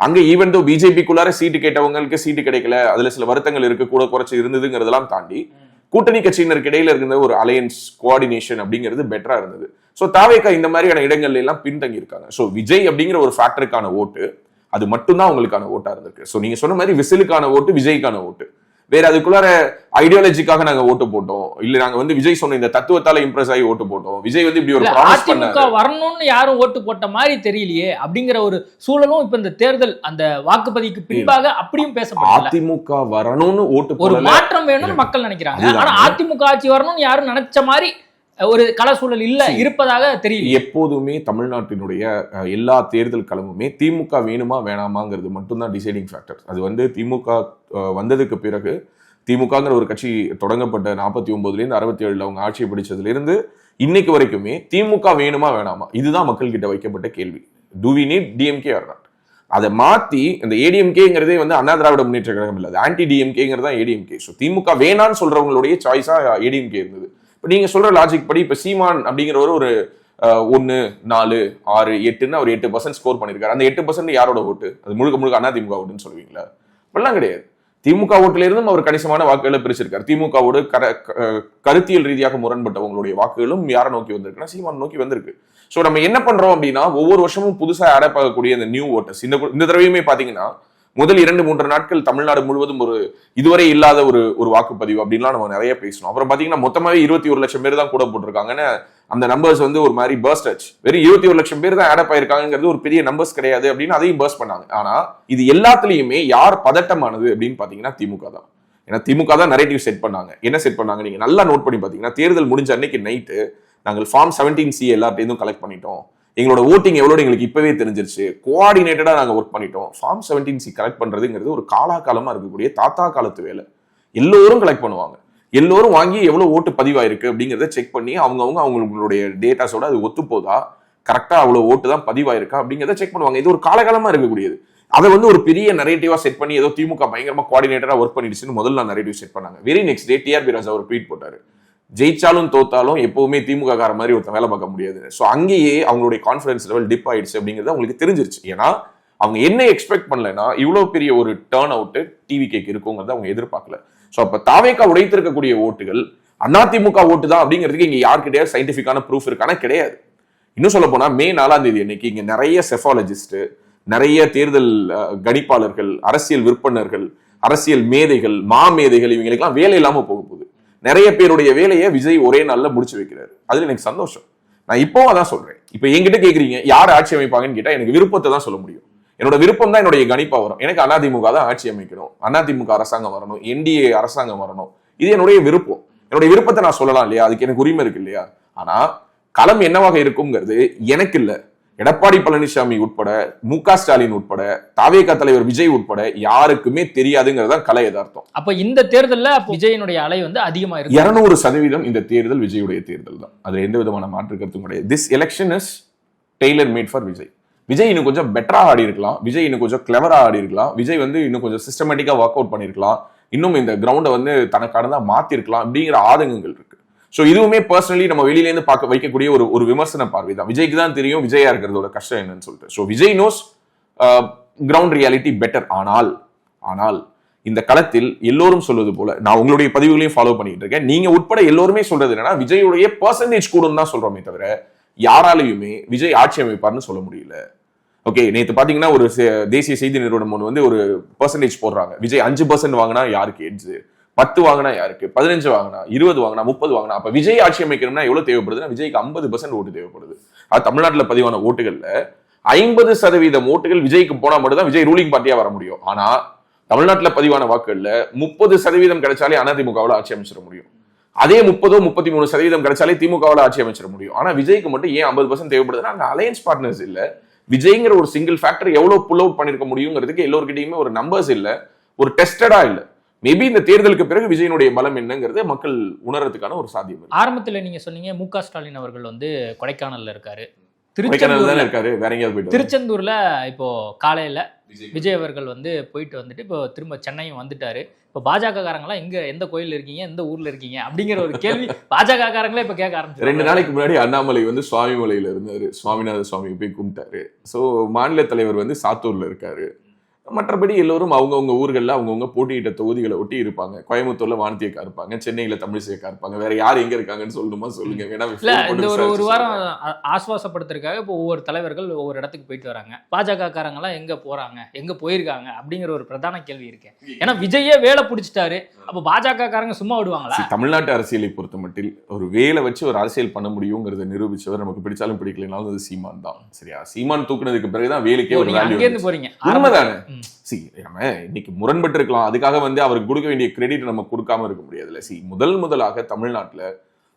அங்க ஈவன் தோ பிஜேபிக்குள்ளார சீட்டு கேட்டவங்களுக்கு சீட்டு கிடைக்கல, அதுல சில வருத்தங்கள் இருக்கு, கூட குறைச்சு இருந்ததுங்கிறதெல்லாம் தாண்டி கூட்டணி கட்சியினருக்கு இடையில இருந்த ஒரு அலையன்ஸ் கோஆர்டினேஷன் அப்படிங்கிறது பெட்டரா இருந்தது. சோ தாவேகா இந்த மாதிரியான இடங்கள்ல எல்லாம் பின்தங்கி இருக்காங்க. சோ விஜய் அப்படிங்கிற ஒரு ஃபேக்டருக்கான ஓட்டு அது மட்டும்தான் உங்களுக்கான ஓட்டா இருந்திருக்கு. சோ நீங்க சொன்ன மாதிரி விசிலுக்கான ஓட்டு விஜய்க்கான ஓட்டு வேற. அதுக்குள்ளார ஐடியாலஜிக்காக நாங்க ஓட்டு போட்டோம், இல்ல நாங்க வந்து விஜய் சொன்ன இந்த தத்துவத்தால இம்ப்ரெஸ் ஆகி ஓட்டு போட்டோம், விஜய் வந்து இப்படி ஒரு ப்ராமிஸ் பண்ணாரு, வரணும்னு யாரும் ஓட்டு போட்ட மாதிரி தெரியலையே அப்படிங்கிற ஒரு சூழலும் இப்ப இந்த தேர்தல் அந்த வாக்குப்பதிவுக்கு பின்பாக அப்படியும் பேசப்படல. அதிமுக வரணும்னு ஓட்டு ஒரு மாற்றம் வேணும்னு மக்கள் நினைக்கிறாங்க. ஆனா அதிமுக ஆட்சி வரணும்னு யாரும் நினைச்ச மாதிரி ஒரு கள சூழல் இல்ல இருப்பதாக தெரியும். எப்போதுமே தமிழ்நாட்டினுடைய எல்லா தேர்தல் களமுமே திமுக வேணுமா வேணாமாங்கிறது மட்டும்தான் டிசைடிங் ஃபேக்டர். அது வந்து திமுக வந்ததுக்கு பிறகு திமுகங்கிற ஒரு கட்சி தொடங்கப்பட்ட 49 67 அவங்க ஆட்சியை பிடிச்சதுல இருந்து இன்னைக்கு வரைக்குமே திமுக வேணுமா வேணாமா இதுதான் மக்கள் கிட்ட வைக்கப்பட்ட கேள்வி. Do we need DMK or not? அதை மாத்தி இந்த ஏடிஎம்கேங்கிறதே வந்து அண்ணா திராவிட முன்னேற்ற கழகம் இல்லை, ஆன்டி டிஎம்கேங்கிறதா ஏடிஎம்கே. ஸோ திமுக வேணான்னு சொல்றவங்களுடைய சாய்ஸா ஏடிஎம்கே இருந்தது. இப்போ நீங்க சொல்ற லாஜிக் படி இப்போ சீமான் அப்படிங்கிறவர் ஒரு 1, 4, 6, 8ன்னு அவர் 8% ஸ்கோர் பண்ணிருக்காரு. அந்த 8% யாரோட ஓட்டு? அது முழுக்க அதிமுக ஓட்டுன்னு சொல்லுவீங்களா? அப்படிலாம் கிடையாது. திமுக ஓட்டுல இருந்தும் அவர் கணிசமான வாக்குகளை பிரிச்சிருக்காரு. திமுகவோடு கருத்தியல் ரீதியாக முரண்பட்டவங்களுடைய வாக்குகளும் யாரை நோக்கி வந்திருக்குன்னா சீமான் நோக்கி வந்திருக்கு. சோ நம்ம என்ன பண்றோம் அப்படின்னா ஒவ்வொரு வருஷமும் புதுசா அடாப்ட் ஆகக்கூடிய இந்த நியூ ஓட்டர்ஸ் இந்த தடவையுமே பாத்தீங்கன்னா முதல் 2-3 நாட்கள் தமிழ்நாடு முழுவதும் ஒரு இதுவரை இல்லாத ஒரு வாக்குப்பதிவு அப்படின்லாம் நம்ம நிறைய பேசணும். அப்புறம் பாத்தீங்கன்னா மொத்தமாவே 21 லட்சம் பேர் தான் கூட போட்டிருக்காங்கன்னு அந்த நம்பர்ஸ் வந்து ஒரு மாதிரி பர்ஸ்ட் ஆச்சு. வெறும் 21 லட்சம் பேர் தான் ஆடப் ஆயிருக்காங்கிறது ஒரு பெரிய நம்பர்ஸ் கிடையாது அப்படின்னு அதையும் பர்ஸ்ட் பண்ணாங்க. ஆனா இது எல்லாத்துலயுமே யார் பதட்டமானது அப்படின்னு பாத்தீங்கன்னா திமுக தான். ஏன்னா திமுக தான் நரேட்டிவ் செட் பண்ணாங்க. என்ன செட் பண்ணாங்க நீங்க நல்லா நோட் பண்ணி பாத்தீங்கன்னா தேர்தல் முடிஞ்ச அன்னைக்கு நைட்டு நாங்கள் ஃபார்ம் 17C எல்லார்ட்டையும் கலெக்ட் பண்ணிட்டோம், எங்களோட ஓட்டிங் எவ்வளோ எங்களுக்கு இப்பவே தெரிஞ்சிருச்சு, கோஆர்டினேட்டடா நாங்க ஒர்க் பண்ணிட்டோம். ஃபார்ம் 17C கலெக்ட் பண்றதுங்கிறது ஒரு காலாகாலமா இருக்கக்கூடிய தாத்தா காலத்து வேலை. எல்லோரும் கலெக்ட் பண்ணுவாங்க, எல்லோரும் வாங்கி எவ்வளவு ஓட்டு பதிவாயிருக்கு அப்படிங்கிறத செக் பண்ணி அவங்களுடைய டேட்டாஸோட அது ஒத்து போதா, கரெக்டா அவ்வளவு ஓட்டு தான் பதிவாயிருக்கா அப்படிங்கிறத செக் பண்ணுவாங்க. இது ஒரு காலகாலமா இருக்கக்கூடியது. அதை வந்து ஒரு பெரிய நரேட்டிவா செட் பண்ணி ஏதோ திமுக பயங்கரமா கோஆர்டினேட்டரா ஒர்க் பண்ணிடுச்சுன்னு முதல்ல நரேட்டிவ் செட் பண்ணாங்க. வெரி நெக்ஸ்ட் டே டிஆர்பி ராஜா ஒரு ட்வீட் போட்டாரு, ஜெயிச்சாலும் தோத்தாலும் எப்பவுமே திமுக கார மாதிரி ஒருத்தன் வேலை பார்க்க முடியாது. ஸோ அங்கேயே அவங்களுடைய கான்ஃபிடன்ஸ் லெவல் டிப் ஆயிடுச்சு அப்படிங்கிறது அவங்களுக்கு தெரிஞ்சிருச்சு. ஏன்னா அவங்க என்ன எக்ஸ்பெக்ட் பண்ணலன்னா இவ்வளவு பெரிய ஒரு டர்ன் அவுட் டிவிகேக்கு இருக்குங்கிறத அவங்க எதிர்பார்க்கல. ஸோ அப்ப தாவேகா உடைத்திருக்கக்கூடிய ஓட்டுகள் அதிமுக ஓட்டு தான் அப்படிங்கிறதுக்கு இங்க யாருக்கிட்டையாவது சயின்டிபிக்கான ப்ரூஃப் இருக்கானா? கிடையாது. இன்னும் சொல்ல போனா மே 4ஆம் தேதி அன்னைக்கு இங்க நிறைய செஃபாலஜிஸ்ட், நிறைய தேர்தல் கணிப்பாளர்கள், அரசியல் விற்பனர்கள், அரசியல் மேதைகள், மாமேதைகள் இவங்களுக்கெல்லாம் வேலை இல்லாம போக போகுது. நிறைய பேருடைய வேலையை விஜய் ஒரே நாள்ல முடிச்சு வைக்கிறாரு. அதுல எனக்கு சந்தோஷம். நான் இப்பவும் அதான் சொல்றேன். இப்ப என்கிட்ட கேக்குறீங்க யார் ஆட்சி அமைப்பாங்கன்னு கேட்டா எனக்கு விருப்பத்தை தான் சொல்ல முடியும். என்னோட விருப்பம் தான் என்னுடைய கணிப்பா வரும். எனக்கு அதிமுக தான் ஆட்சி அமைக்கணும், அதிமுக அரசாங்கம் வரணும், என்டிஏ அரசாங்கம் வரணும், இது என்னுடைய விருப்பம். என்னுடைய விருப்பத்தை நான் சொல்லலாம் இல்லையா, அதுக்கு எனக்கு உரிமை இருக்கு இல்லையா. ஆனா களம் என்னவாக இருக்கும்ங்கிறது எனக்கு இல்ல, எடப்பாடி பழனிசாமி உட்பட, மு.க. ஸ்டாலின் உட்பட, தாவேகா தலைவர் விஜய் உட்பட யாருக்குமே தெரியாதுங்கிறது தான் கலை யதார்த்தம். அப்ப இந்த தேர்தல்ல விஜயனுடைய அலை வந்து அதிகமா இருக்கு. 200% இந்த தேர்தல் விஜயுடைய தேர்தல் தான், அதுல எந்த விதமான மாற்று கருத்தும் கிடையாது. This election is tailor made for Vijay. Vijay இன்னும் கொஞ்சம் பெட்டரா ஆடி இருக்கலாம், விஜய் இன்னும் கொஞ்சம் கிளவரா ஆடி இருக்கலாம், விஜய் வந்து இன்னும் கொஞ்சம் சிஸ்டமேட்டிக்கா ஒர்க் அவுட் பண்ணிருக்கலாம், இன்னும் இந்த கிரவுண்டை வந்து தனக்கானதா மாத்திருக்கலாம் அப்படிங்கிற ஆதங்கங்கள் இருக்கு. ஸோ இதுவுமே பர்சனலி நம்ம வெளியிலேருந்து பார்க்க வைக்கக்கூடிய ஒரு விமர்சன பார்வை தான். விஜய்க்கு தான் தெரியும் விஜயா இருக்கிறதோட கஷ்டம் என்னன்னு சொல்லிட்டு. So Vijay knows ground reality better. ஆனால் இந்த களத்தில் எல்லோரும் சொல்வது போல, நான் உங்களுடைய பதிவுகளையும் ஃபாலோ பண்ணிட்டு இருக்கேன், நீங்க உட்பட எல்லோருமே சொல்றது என்னன்னா விஜயுடைய பெர்சன்டேஜ் கூடும் தான் சொல்றோமே தவிர யாராலையுமே விஜய் ஆட்சி அமைப்பார்னு சொல்ல முடியல. ஓகே, நேற்று பாத்தீங்கன்னா ஒரு தேசிய செய்தி நிறுவனம் ஒன்று வந்து ஒரு பெர்சன்டேஜ் போடுறாங்க, விஜய் 5% வாங்கினா யாருக்கு எட்ஜ், 10 வாங்கினா யாருக்கு, 15 வாங்கினா, 20 வாங்கினா, 30 வாங்கினா. அப்ப விஜய் ஆட்சி அமைக்கணும்னா எவ்வளவு தேவைப்படுதுன்னா விஜய்க்கு 50% ஓட்டு தேவைப்படுது. அது தமிழ்நாட்டில் பதிவான ஓட்டுகள்ல 50% ஓட்டுகள் விஜய்க்கு போனா மட்டும் தான் விஜய் ரூலிங் பார்ட்டியா வர முடியும். ஆனா தமிழ்நாட்டில் பதிவான வாக்குகள்ல 30% கிடைச்சாலே அதிமுகவில் ஆட்சி அமைச்சிட முடியும். அதே 30-33% கிடைச்சாலே திமுகவில் ஆட்சி அமைச்சிட முடியும். ஆனா விஜய்க்கு மட்டும் ஏன் 50% தேவைப்படுதுன்னா அங்க அலையன்ஸ் பார்ட்னர்ஸ் இல்ல. விஜய்ங்கிற ஒரு சிங்கிள் ஃபேக்டர் எவ்வளவு புல் அவுட் பண்ணிருக்க முடியுங்கிறதுக்கு எல்லோருக்கிட்டையுமே ஒரு நம்பர்ஸ் இல்ல, ஒரு டெஸ்டடா இல்ல. மேபி இந்த தேர்தலுக்கு பிறகு விஜயனுடைய பலம் என்னங்கிறது மக்கள் உணர்றதுக்கான ஒரு சாத்தியம். ஆரம்பத்தில் நீங்க சொன்னீங்க மு.க. ஸ்டாலின் அவர்கள் வந்து கொடைக்கானல்ல இருக்காரு, திருச்செந்தூர்ல இப்போ காலையில விஜய் அவர்கள் வந்து போயிட்டு வந்துட்டு இப்போ திரும்ப சென்னையும் வந்துட்டாரு. இப்போ பாஜக காரங்களாம் எந்த கோயில் இருக்கீங்க, எந்த ஊர்ல இருக்கீங்க அப்படிங்கிற ஒரு கேள்வி பாஜக காரங்களே இப்ப கேட்க ஆரம்பிச்சு. 2 நாளைக்கு முன்னாடி அண்ணாமலை வந்து சுவாமிமலையில இருந்தாரு, சுவாமிநாத சுவாமியை போய் கும்பிட்டாரு. சோ மாநில தலைவர் வந்து சாத்தூர்ல இருக்காரு. மற்றபடி எல்லோரும் அவங்கவுங்க ஊர்களில் அவங்கவுங்க போட்டியிட்ட தொகுதிகளை ஒட்டி இருப்பாங்க. கோயம்புத்தூர்ல வானதியக்கா இருப்பாங்க, சென்னையில தமிழிசைக்கா இருப்பாங்க. வேற யார் எங்க இருக்காங்கன்னு சொல்லணுமா சொல்லுங்க. இந்த ஒரு வாரம் ஆஸ்வாசப்படுத்துறதுக்காக இப்போ ஒவ்வொரு தலைவர்கள் ஒவ்வொரு இடத்துக்கு போயிட்டு வராங்க. பாஜக காரங்க எல்லாம் எங்க போறாங்க, எங்க போயிருக்காங்க அப்படிங்கிற ஒரு பிரதான கேள்வி இருக்கு. ஏன்னா விஜயே வேலை பிடிச்சிட்டாரு, அப்ப பாஜக காரங்க சும்மா விடுவாங்களா? தமிழ்நாட்டு அரசியலை பொறுத்த மட்டில் ஒரு வேலை வச்சு ஒரு அரசியல் பண்ண முடியுங்கிறத நிரூபிச்சவர் நமக்கு பிடிச்சாலும் பிடிக்கலனாலும் அது சீமான் தான். சரியா, சீமான் தூக்குனதுக்கு பிறகுதான் வேலைக்கே ஒரு வேல்யூ போறீங்க. உண்மைதானே? நம்ம இன்னைக்கு முரண்பட்டு இருக்கலாம், அதுக்காக வந்து அவருக்கு கொடுக்க வேண்டிய கிரெடிட் நம்ம கொடுக்காம இருக்க முடியாதுல்ல. முதலாக தமிழ்நாட்டுல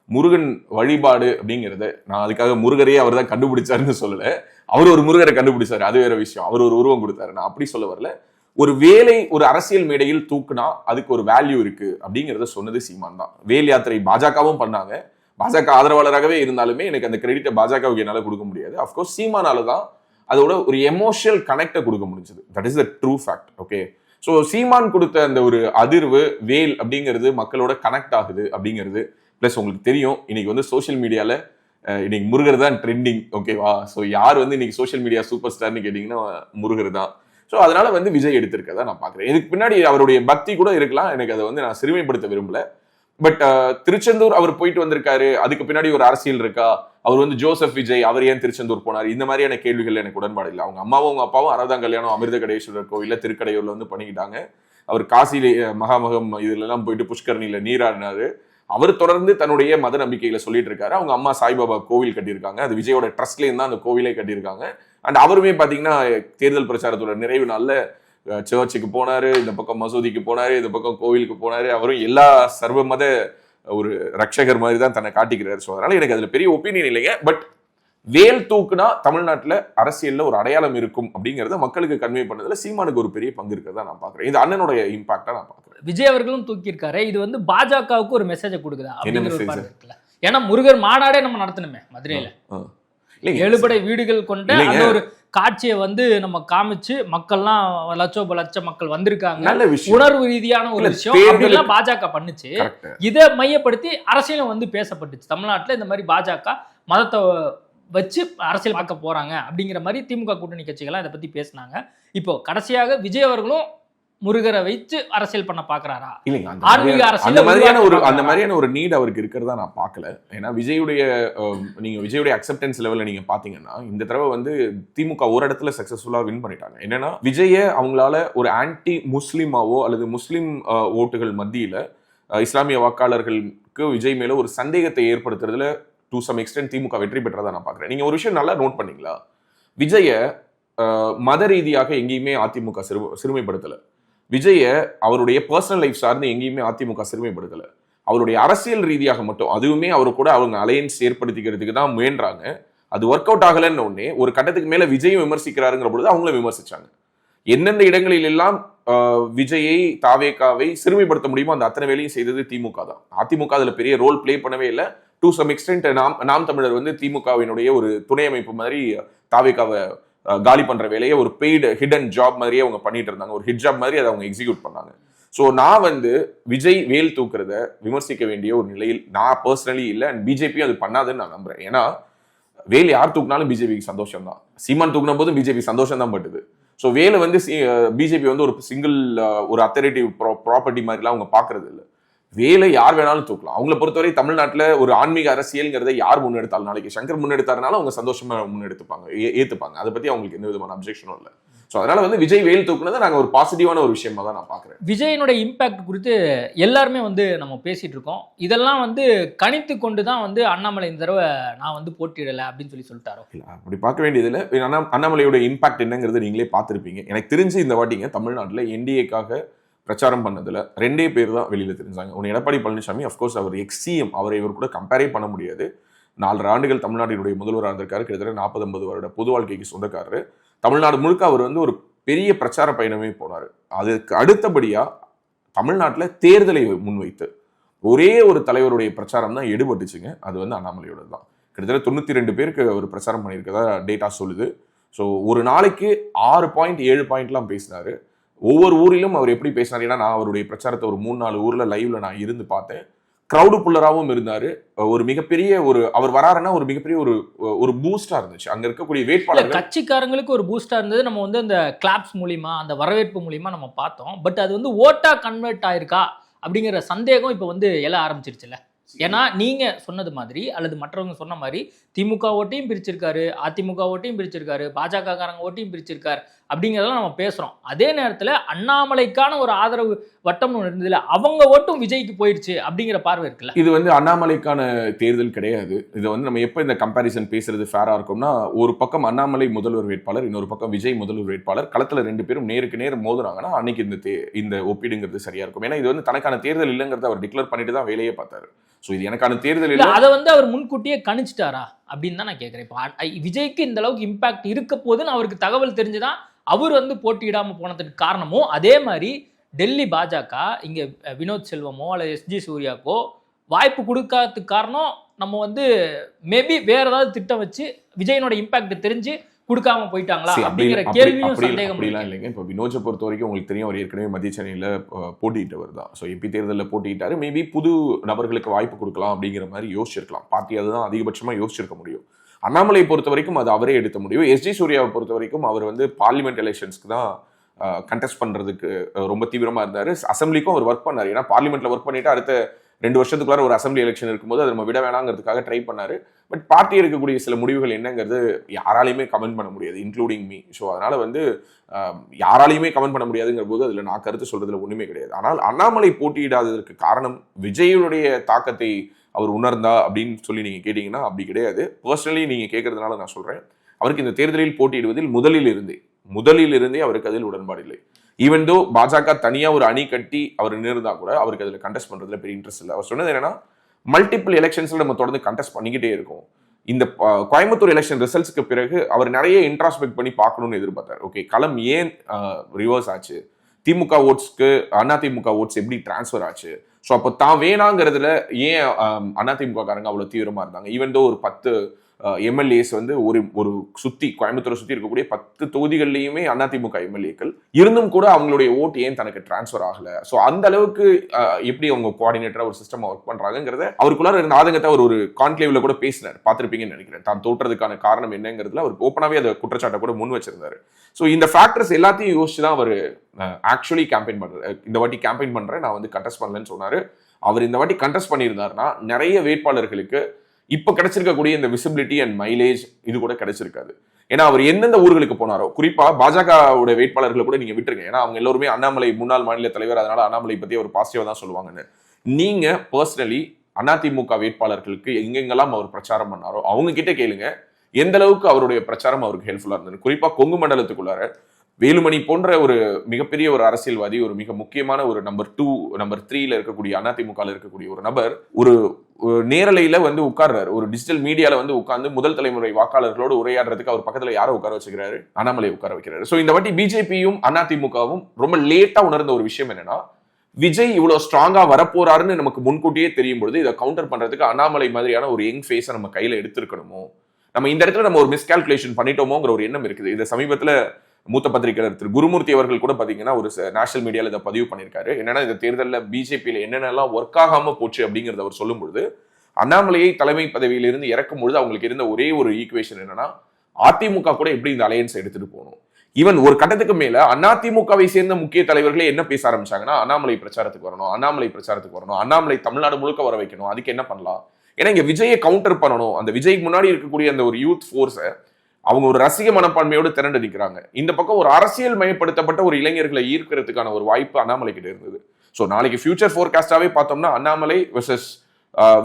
முருகன் வழிபாடு அப்படிங்கிறத, நான் அதுக்காக முருகரையே அவர் தான் கண்டுபிடிச்சாருன்னு சொல்லல, அவர் ஒரு முருகரை கண்டுபிடிச்சாரு, அது வேற விஷயம். அவர் ஒரு உருவம் கொடுத்தாரு, நான் அப்படி சொல்ல வரல. ஒரு வேலை ஒரு அரசியல் மேடையில் தூக்குனா அதுக்கு ஒரு வேல்யூ இருக்கு அப்படிங்கிறத சொன்னது சீமான் தான். வேல் யாத்திரை பாஜகவும் பண்ணாங்க, பாஜக ஆதரவாளராகவே இருந்தாலுமே எனக்கு அந்த கிரெடிட்டை பாஜகவுக்கு என்னால கொடுக்க முடியாது. அப்கோர்ஸ் சீமானால தான் அதோட ஒரு எமோஷனல் கனெக்டை கொடுக்க முடிஞ்சது. That is the true fact. Okay, so Seeman கொடுத்த அந்த ஒரு அதிர்வு வேல் அப்படிங்கிறது மக்களோட கனெக்ட் ஆகுது அப்படிங்கிறது. பிளஸ் உங்களுக்கு தெரியும் இன்னைக்கு வந்து சோசியல் மீடியால இன்னைக்கு முருகர் தான் ட்ரெண்டிங். ஓகேவா, ஸோ யார் வந்து இன்னைக்கு சோசியல் மீடியா சூப்பர் ஸ்டார்னு கேட்டீங்கன்னா முருகர் தான். ஸோ அதனால வந்து விஜய் எடுத்திருக்கதா நான் பார்க்குறேன். இதுக்கு பின்னாடி அவருடைய பக்தி கூட இருக்கலாம், எனக்கு அதை வந்து நான் சிறுமைப்படுத்த விரும்பல. பட் திருச்செந்தூர் அவர் போயிட்டு வந்திருக்காரு, அதுக்கு பின்னாடி ஒரு அரசியல் இருக்கா? அவர் வந்து ஜோசப் விஜய் அவர் ஏன் திருச்செந்தூர் போனார், இந்த மாதிரியான கேள்விகள் எனக்கு உடன்பாடு இல்லை. அவங்க அம்மாவும் அவங்க அப்பாவும் 6ஆம் கல்யாணம் அமிர்த கடேஸ்வரர் கோவில்ல திருக்கடையூர்ல வந்து பண்ணிக்கிட்டாங்க. அவர் காசியில மகாமகம் இதுல எல்லாம் போயிட்டு புஷ்கரணியில நீராடினாரு. அவர் தொடர்ந்து தன்னுடைய மத நம்பிக்கைகளை சொல்லிட்டு இருக்காரு. அவங்க அம்மா சாய்பாபா கோவில் கட்டியிருக்காங்க, அது விஜயோட ட்ரஸ்ட்லேயும் தான் அந்த கோவிலே கட்டியிருக்காங்க. அண்ட் அவருமே பாத்தீங்கன்னா தேர்தல் பிரச்சாரத்தோட நிறைவு நாள்ல சர்ச்சுக்கு போனாரு, இந்த பக்கம் மசூதிக்கு போனாரு, இந்த பக்கம் கோவிலுக்கு போனாரு. அவரும் எல்லா சர்வ மத ஒரு ரட்சகர் மாதிரி தான் தன்னை காட்டிக்கிறாரு. ஸோ அதனால எனக்கு அதுல பெரிய ஒப்பீனியன் இல்லைங்க. பட் வேல் தூக்குனா தமிழ்நாட்டுல அரசியல்ல ஒரு அடையாளம் இருக்கும் அப்படிங்கறத மக்களுக்கு கன்வே பண்ணதுல சீமானுக்கு ஒரு பெரிய பங்கு இருக்கிறதா நான் பாக்குறேன். இது அண்ணனுடைய இம்பாக்டா நான் பாக்குறேன். விஜய் அவர்களும் தூக்கி இருக்காரு, இது வந்து பாஜகவுக்கு ஒரு மெசேஜை கொடுக்குதா? ஏன்னா முருகர் மாநாடே நம்ம நடத்தணுமே மதுரையில, 7 படை வீடுகள் கொண்ட அந்த ஒரு காட்சியை வந்து நம்ம காமிச்சு மக்கள்லாம் லட்ச மக்கள் வந்திருக்காங்க, உணர்வு ரீதியான ஒரு விஷயம் அப்படிலாம் பாஜக பண்ணுச்சு. இதை மையப்படுத்தி அரசியலும் வந்து பேசப்பட்டுச்சு. தமிழ்நாட்டுல இந்த மாதிரி பாஜக மதத்தை வச்சு அரசியல் பார்க்க போறாங்க அப்படிங்கிற மாதிரி திமுக கூட்டணி கட்சிகள்லாம் இதை பத்தி பேசினாங்க. இப்போ கடைசியாக விஜய் அவர்களும் முருகரை வைத்து அரசியல் பண்ண பாக்குறாரா? இல்லைங்க, அந்த மாதிரியான ஒரு நீட் அவருக்கு இருக்கிறதா நான் பார்க்கல. ஏன்னா விஜயுடைய அக்செப்டன்ஸ் லெவல்ல நீங்க பாத்தீங்கன்னா இந்த தடவை வந்து திமுக ஒரு இடத்துல சக்சஸ்ஃபுல்லா வின் பண்ணிட்டாங்க. என்னன்னா விஜய அவங்களால ஒரு ஆன்டி முஸ்லிமாவோ அல்லது முஸ்லிம் ஓட்டுகள் மத்தியில இஸ்லாமிய வாக்காளர்களுக்கு விஜய் மேல ஒரு சந்தேகத்தை ஏற்படுத்துறதுல டு சம் எக்ஸ்டென்ட் திமுக வெற்றி பெற்றதா நான் பாக்குறேன். நீங்க ஒரு விஷயம் நல்லா நோட் பண்ணீங்களா, விஜய மத ரீதியாக எங்கேயுமே அதிமுக சிறுமைப்படுத்தல. விஜய அவருடைய பர்சனல் லைஃப் சார்ந்து எங்கேயுமே அதிமுக சிறுமைப்படுத்தல. அவருடைய அரசியல் ரீதியாக மட்டும் அதுவுமே அவரு கூட அவங்க அலையன்ஸ் ஏற்படுத்திக்கிறதுக்கு தான் முயன்றாங்க. அது ஒர்க் அவுட் ஆகலன்னு உடனே ஒரு கட்டத்துக்கு மேல விஜயும் விமர்சிக்கிறாருங்கிற பொழுது அவங்களும் விமர்சிச்சாங்க. எந்தெந்த இடங்களில் எல்லாம் விஜயை தாவேகாவை சிறுமைப்படுத்த முடியுமோ அந்த அத்தனை வேலையும் செய்தது திமுக தான். அதிமுக அதுல பெரிய ரோல் பிளே பண்ணவே இல்லை. டு சம் எக்ஸ்டென்ட் நாம் தமிழர் வந்து திமுகவினுடைய ஒரு துணை அமைப்பு மாதிரி தாவேகாவை காலி பண்ற வேலையை ஒரு பெய்டு ஹிடன் ஜாப் மாதிரியே அவங்க பண்ணிட்டு இருந்தாங்க. ஒரு ஹிட் ஜாப் மாதிரி அதை அவங்க எக்ஸிக்யூட் பண்ணாங்க. ஸோ நான் வந்து விஜய் வேல் தூக்குறத விமர்சிக்க வேண்டிய ஒரு நிலையில் நான் பர்சனலி இல்லை. அண்ட் பிஜேபியும் அது பண்ணாதுன்னு நான் நம்புறேன். ஏன்னா வேல் யார் தூக்குனாலும் பிஜேபிக்கு சந்தோஷம் தான். சீமான் தூக்குன போது பிஜேபி சந்தோஷம் தான் பட்டுது. ஸோ வேலை வந்து பிஜேபி வந்து ஒரு சிங்கிள் ஒரு அத்தாரிட்டிவ் ப்ராப்பர்ட்டி மாதிரிலாம் அவங்க பார்க்கறது இல்லை. வேலை யார் வேணாலும் தூக்கலாம். அவங்கள பொறுத்தவரை தமிழ்நாட்டில் ஒரு ஆன்மீக அரசியல்ங்கிறத யார் முன்னெடுத்தாலும், நாளைக்கு சங்கர் முன்னெடுத்தாருனாலும் அவங்க சந்தோஷமா முன்னெடுத்துப்பாங்க, ஏத்துப்பாங்க. அதை பத்தி அவங்களுக்கு எந்த விதமான அப்ஜெக்ஷனும் இல்லை. ஸோ அதனால வந்து விஜய் வேல் தூக்குனதை நாங்கள் ஒரு பாசிட்டிவான ஒரு விஷயமா தான் நான் பார்க்குறேன். விஜயனுடைய இம்பாக்ட் குறித்து எல்லாருமே வந்து நம்ம பேசிட்டு இருக்கோம். இதெல்லாம் வந்து கணித்து கொண்டு தான் வந்து அண்ணாமலை இந்த தடவை நான் வந்து போட்டியிடலை அப்படின்னு சொல்லிட்டாரோ? இல்லை, அப்படி பார்க்க வேண்டியதில்லை. அண்ணாமலையோட இம்பாக்ட் என்னங்கிறது நீங்களே பார்த்துருப்பீங்க. எனக்கு தெரிஞ்சு இந்த வாட்டிங்க தமிழ்நாட்டில் என்டிஏக்காக பிரச்சாரம் பண்ணதுல 2 பேர் தான் வெளியில தெரிஞ்சாங்க. ஒன்று எடப்பாடி பழனிசாமி. அஃப்கோர்ஸ் அவர் எக்ஸிஎம், அவரை இவர் கூட கம்பேரே பண்ண முடியாது. 4 ஆண்டுகள் தமிழ்நாட்டினுடைய முதல்வராக இருந்திருக்காரு. கிட்டத்தட்ட 40-50 வருட பொது வாழ்க்கைக்கு சொந்தக்காரரு. தமிழ்நாடு முழுக்க அவர் வந்து ஒரு பெரிய பிரச்சார பயணமே போனார். அதுக்கு அடுத்தபடியா தமிழ்நாட்டில் தேர்தலை முன்வைத்து ஒரே ஒரு தலைவருடைய பிரச்சாரம் தான் எடுபட்டுச்சுங்க. அது வந்து அண்ணாமலையோட தான். கிட்டத்தட்ட 92 பேருக்கு அவர் பிரச்சாரம் பண்ணியிருக்கதா டேட்டா சொல்லுது. ஸோ ஒரு நாளைக்கு 6 பாயிண்ட் 7 பாயிண்ட்லாம் பேசினாரு. ஒவ்வொரு ஊரிலும் அவர் எப்படி பேசினார், ஏன்னா நான் அவருடைய பிரச்சாரத்தை ஒரு 3-4 ஊர்ல லைவ்ல நான் இருந்து பார்த்தேன். கிரௌடு புல்லராகவும் இருந்தாரு. ஒரு மிகப்பெரிய அவர் வராருன்னா ஒரு மிகப்பெரிய ஒரு பூஸ்டா இருந்துச்சு. அங்க இருக்கக்கூடிய வேட்பாளர்கள் கட்சிக்காரங்களுக்கு ஒரு பூஸ்டா இருந்தது. நம்ம வந்து அந்த கிளாப்ஸ் மூலியமா அந்த வரவேற்பு மூலியமா நம்ம பார்த்தோம். பட் அது வந்து ஓட்டா கன்வெர்ட் ஆயிருக்கா அப்படிங்கிற சந்தேகம் இப்போ வந்து எழ ஆரம்பிச்சிருச்சுல்ல. ஏன்னா நீங்க சொன்னது மாதிரி அல்லது மற்றவங்க சொன்ன மாதிரி திமுக ஓட்டையும் பிரிச்சிருக்காரு, அதிமுக ஓட்டையும் பிரிச்சிருக்காரு, பாஜக காரங்க ஓட்டையும் பிரிச்சிருக்காரு அப்படிங்கிறதெல்லாம் நம்ம பேசுறோம். அதே நேரத்தில் அண்ணாமலைக்கான ஒரு ஆதரவு வட்டம் ஒன்று இருந்ததுல அவங்க ஓட்டும் விஜய்க்கு போயிடுச்சு அப்படிங்கிற பார்வை இருக்குல்ல. இது வந்து அண்ணாமலைக்கான தேர்தல் கிடையாது. இது வந்து நம்ம எப்போ இந்த கம்பேரிசன் பேசுறது ஃபேரா இருக்கும்னா, ஒரு பக்கம் அண்ணாமலை முதல்வர் வேட்பாளர், இன்னொரு பக்கம் விஜய் முதல்வர் வேட்பாளர், களத்துல 2 பேரும் நேருக்கு நேர் மோதுறாங்கன்னா அன்னைக்கு இந்த ஒப்பீடுங்கிறது சரியா இருக்கும். ஏன்னா இது வந்து தனக்கான தேர்தல் இல்லைங்கிறத அவர் டிக்ளேர் பண்ணிட்டு தான் வேலையே பார்த்தாரு. ஸோ இது எனக்கான தேர்தல் இல்லை, அதை வந்து அவர் முன்கூட்டியே கணிச்சிட்டாரா அப்படின்னு தான் நான் கேட்குறேன். இப்போ விஜய்க்கு இந்த அளவுக்கு இம்பாக்ட் இருக்க போதுன்னு அவருக்கு தகவல் தெரிஞ்சுதான் அவர் வந்து போட்டியிடாமல் போனதுக்கு காரணமும், அதே மாதிரி டெல்லி பாஜக இங்கே வினோத் செல்வமோ அல்லது எஸ்ஜி சூர்யாக்கோ வாய்ப்பு கொடுக்காததுக்கு காரணம் நம்ம வந்து மேபி வேற ஏதாவது திட்டம் வச்சு விஜயனோட இம்பாக்ட் தெரிஞ்சு கொடுக்காம போயிட்டாங்களா அப்படிங்கிற கேள்வியும் சந்தேகம் இல்லைங்க. இப்போ வினோஜை பொறுத்த வரைக்கும் உங்களுக்கு தெரியும், அவர் ஏற்கனவே மத்திய சென்னையில் போட்டியிட்டவர் தான். ஸோ எம்பி தேர்தலில் போட்டியிட்டாரு. மேபி புது நபர்களுக்கு வாய்ப்பு கொடுக்கலாம் அப்படிங்கிற மாதிரி யோசிச்சிருக்கலாம். பார்ட்டி அதுதான் அதிகபட்சமாக யோசிச்சிருக்க முடியும். அண்ணாமலை பொறுத்த வரைக்கும் அது அவரே எடுத்த முடியும். எஸ்ஜி சூர்யாவை பொறுத்த வரைக்கும் அவர் வந்து பார்லிமெண்ட் எலெக்ஷன்ஸ்க்கு தான் கண்டெஸ்ட் பண்றதுக்கு ரொம்ப தீவிரமா இருந்தாரு. அசம்பிளிக்கும் அவர் ஒர்க் பண்ணாரு. ஏன்னா பார்லிமெண்ட்ல ஒர்க் பண்ணிட்டு அடுத்த 2 வருஷத்துக்குள்ளார ஒரு அசம்பிளி எலெக்ஷன் இருக்கும்போது அதை நம்ம விட வேணாங்கிறதுக்காக ட்ரை பண்ணாரு. பட் பார்ட்டி இருக்கக்கூடிய சில முடிவுகள் என்னங்கிறது யாராலையுமே கமெண்ட் பண்ண முடியாது, இன்க்ளூடிங் மீ. ஸோ அதனால வந்து யாராலையுமே கமெண்ட் பண்ண முடியாதுங்கிற போது அதில் நான் கருத்து சொல்றதுல ஒண்ணுமே கிடையாது. ஆனால் அண்ணாமலை போட்டியிடாததற்கு காரணம் விஜயுடைய தாக்கத்தை அவர் உணர்ந்தா அப்படின்னு சொல்லி நீங்க கேட்டீங்கன்னா அப்படி கிடையாது. பர்சனலி நீங்க கேட்கறதுனால நான் சொல்றேன், அவருக்கு இந்த தேர்தலில் போட்டியிடுவதில் முதலில் இருந்தே அவருக்கு அதில் உடன்பாடு இல்லை. ஈவன் தோ பாஜக தனியா ஒரு அணி கட்டி அவர் நிறுந்தா கூட அவருக்கு அதில் கண்டெஸ்ட் பண்றதுல பெரிய இன்ட்ரெஸ்ட் இல்லை. அவர் சொன்னது என்னன்னா, மல்டிபிள் எலெக்ஷன்ஸ்ல நம்ம தொடர்ந்து கண்டெஸ்ட் பண்ணிக்கிட்டே இருக்கோம். இந்த கோயம்புத்தூர் எலெக்ஷன் ரிசல்ட்ஸ்க்கு பிறகு அவர் நிறைய இன்ட்ராஸ்பெக்ட் பண்ணி பார்க்கணும்னு எதிர்பார்த்தார். ஓகே, களம் ஏன் ரிவர்ஸ் ஆச்சு, திமுக ஓட்ஸ்க்கு அதிமுக ஓட்ஸ் எப்படி டிரான்ஸ்ஃபர் ஆச்சு, ஸோ அப்போ தான் வேணாங்கிறதுல ஏன் அதிமுக காரங்க அவ்வளோ தீவிரமா இருந்தாங்க. ஈவன் தோ ஒரு 10 எம்எல்ஏஸ் வந்து ஒரு சுத்தி கோயம்புத்தூரை சுத்தி இருக்கக்கூடிய 10 தொகுதிகள்லையுமே அதிமுக எம்எல்ஏக்கள் இருந்தும் கூட அவங்களுடைய ஓட்டு ஏன் தனக்கு டிரான்ஸ்ஃபர் ஆகல. ஸோ அந்த அளவுக்கு எப்படி அவங்க கோஆர்டினேட்டரா ஒரு சிஸ்டம் ஒர்க் பண்றாங்கிறத அவருக்குள்ளார இருந்த ஆதங்கத்தை அவர் ஒரு கான்க்ளேவ்ல கூட பேசினார், பார்த்திருப்பீங்கன்னு நினைக்கிறேன். தான் தோற்றதுக்கான காரணம் என்னங்கிறதுல அவர் ஓப்பனாவே அதை குற்றச்சாட்டை கூட முன் வச்சிருந்தாரு. ஸோ இந்த ஃபேக்டர்ஸ் எல்லாத்தையும் யோசிச்சு தான் அவர் ஆக்சுவலி கேம்பெயின் பண்றாரு. இந்த வாட்டி கேம்பெயின் பண்றேன், நான் வந்து கண்டெஸ்ட் பண்ணலன்னு சொன்னாரு. அவர் இந்த வாட்டி கண்டெஸ்ட் பண்ணியிருந்தாருன்னா நிறைய வேட்பாளர்களுக்கு இப்ப கிடைச்சிருக்கக்கூடிய இந்த விசிபிலிட்டி அண்ட் மைலேஜ் இது கூட கிடைச்சிருக்காது. ஏன்னா அவர் எந்தெந்த ஊர்களுக்கு போனாரோ, குறிப்பா பாஜகவோட வேட்பாளர்களை கூட நீங்க விட்டுருங்க. ஏன்னா அவங்க எல்லாருமே அண்ணாமலை முன்னாள் மாநில தலைவர், அதனால அண்ணாமலை பத்தி ஒரு பாசிட்டிவா தான் சொல்லுவாங்கன்னு. நீங்க பர்சனலி அதிமுக வேட்பாளர்களுக்கு எங்கெங்கெல்லாம் அவர் பிரச்சாரம் பண்ணாரோ அவங்க கிட்ட கேளுங்க, எந்த அளவுக்கு அவருடைய பிரச்சாரம் அவருக்கு ஹெல்ப்ஃபுல்லா இருந்தது. குறிப்பா கொங்கு மண்டலத்துக்குள்ளார வேலுமணி போன்ற ஒரு மிகப்பெரிய ஒரு அரசியல்வாதி, ஒரு மிக முக்கியமான ஒரு நம்பர் 2 நம்பர் 3ல இருக்கக்கூடிய அதிமுகவில் இருக்கக்கூடிய ஒரு நபர் ஒரு நேரலையில வந்து உட்கார்றாரு, ஒரு டிஜிட்டல் மீடியால வந்து உட்கார்ந்து முதல் தலைமுறை வாக்காளர்களோடு உரையாடுறதுக்கு அவர் பக்கத்துல யாரை உட்கார வச்சுக்கிறாரு? அண்ணாமலை உட்கார வைக்கிறாரு. சோ இந்த வாட்டி பிஜேபியும் அதிமுகவும் ரொம்ப லேட்டா உணர்ந்த ஒரு விஷயம் என்னன்னா, விஜய் இவ்வளவு ஸ்ட்ராங்கா வரப்போறாருன்னு நமக்கு முன்கூட்டியே தெரியும் பொழுது இதை கவுண்டர் பண்றதுக்கு அண்ணாமலை மாதிரியான ஒரு யங் ஃபேஸை நம்ம கையில எடுத்திருக்கணுமோ, நம்ம இந்த இடத்துல நம்ம ஒரு மிஸ்கால்குலேஷன் பண்ணிட்டோமோங்கிற ஒரு எண்ணம் இருக்குது. இந்த சமீபத்துல மூத்த பத்திரிகையாளர் திரு குருமூர்த்தி அவர்கள் கூட பாத்தீங்கன்னா ஒரு நேஷனல் மீடியால இதை பதிவு பண்ணியிருக்காரு. என்னன்னா இந்த தேர்தலில் பிஜேபியில என்னென்னலாம் ஒர்க் ஆகாம போச்சு அப்படிங்கறத அவர் சொல்லும் பொழுது, அண்ணாமலையை தலைமை பதவியிலிருந்து இறக்கும் பொழுது அவங்களுக்கு இருந்த ஒரே ஒரு ஈக்குவேஷன் என்னன்னா, அதிமுக கூட எப்படி இந்த அலையன்ஸ் எடுத்துட்டு போகணும். ஈவன் ஒரு கட்டத்துக்கு மேல அதிமுகவை சேர்ந்த முக்கிய தலைவர்களே என்ன பேச ஆரம்பிச்சாங்கன்னா, அண்ணாமலை பிரச்சாரத்துக்கு வரணும், அண்ணாமலை பிரச்சாரத்துக்கு வரணும், அண்ணாமலை தமிழ்நாடு முழுக்க வர வைக்கணும், அதுக்கு என்ன பண்ணலாம். ஏன்னா இங்க விஜயை கவுண்டர் பண்ணணும். அந்த விஜய்க்கு முன்னாடி இருக்கக்கூடிய அந்த ஒரு யூத் ஃபோர்ஸை அவங்க ஒரு ரசிக மனப்பான்மையோடு திரண்டு நிற்கிறாங்க. இந்த பக்கம் ஒரு அரசியல் மயப்படுத்தப்பட்ட ஒரு இளைஞர்களை ஈர்க்கிறதுக்கான ஒரு வாய்ப்பு அண்ணாமலை கிட்ட இருந்தது. ஸோ நாளைக்கு ஃபியூச்சர் ஃபோர்காஸ்டாவே பார்த்தோம்னா அண்ணாமலை வெர்சஸ்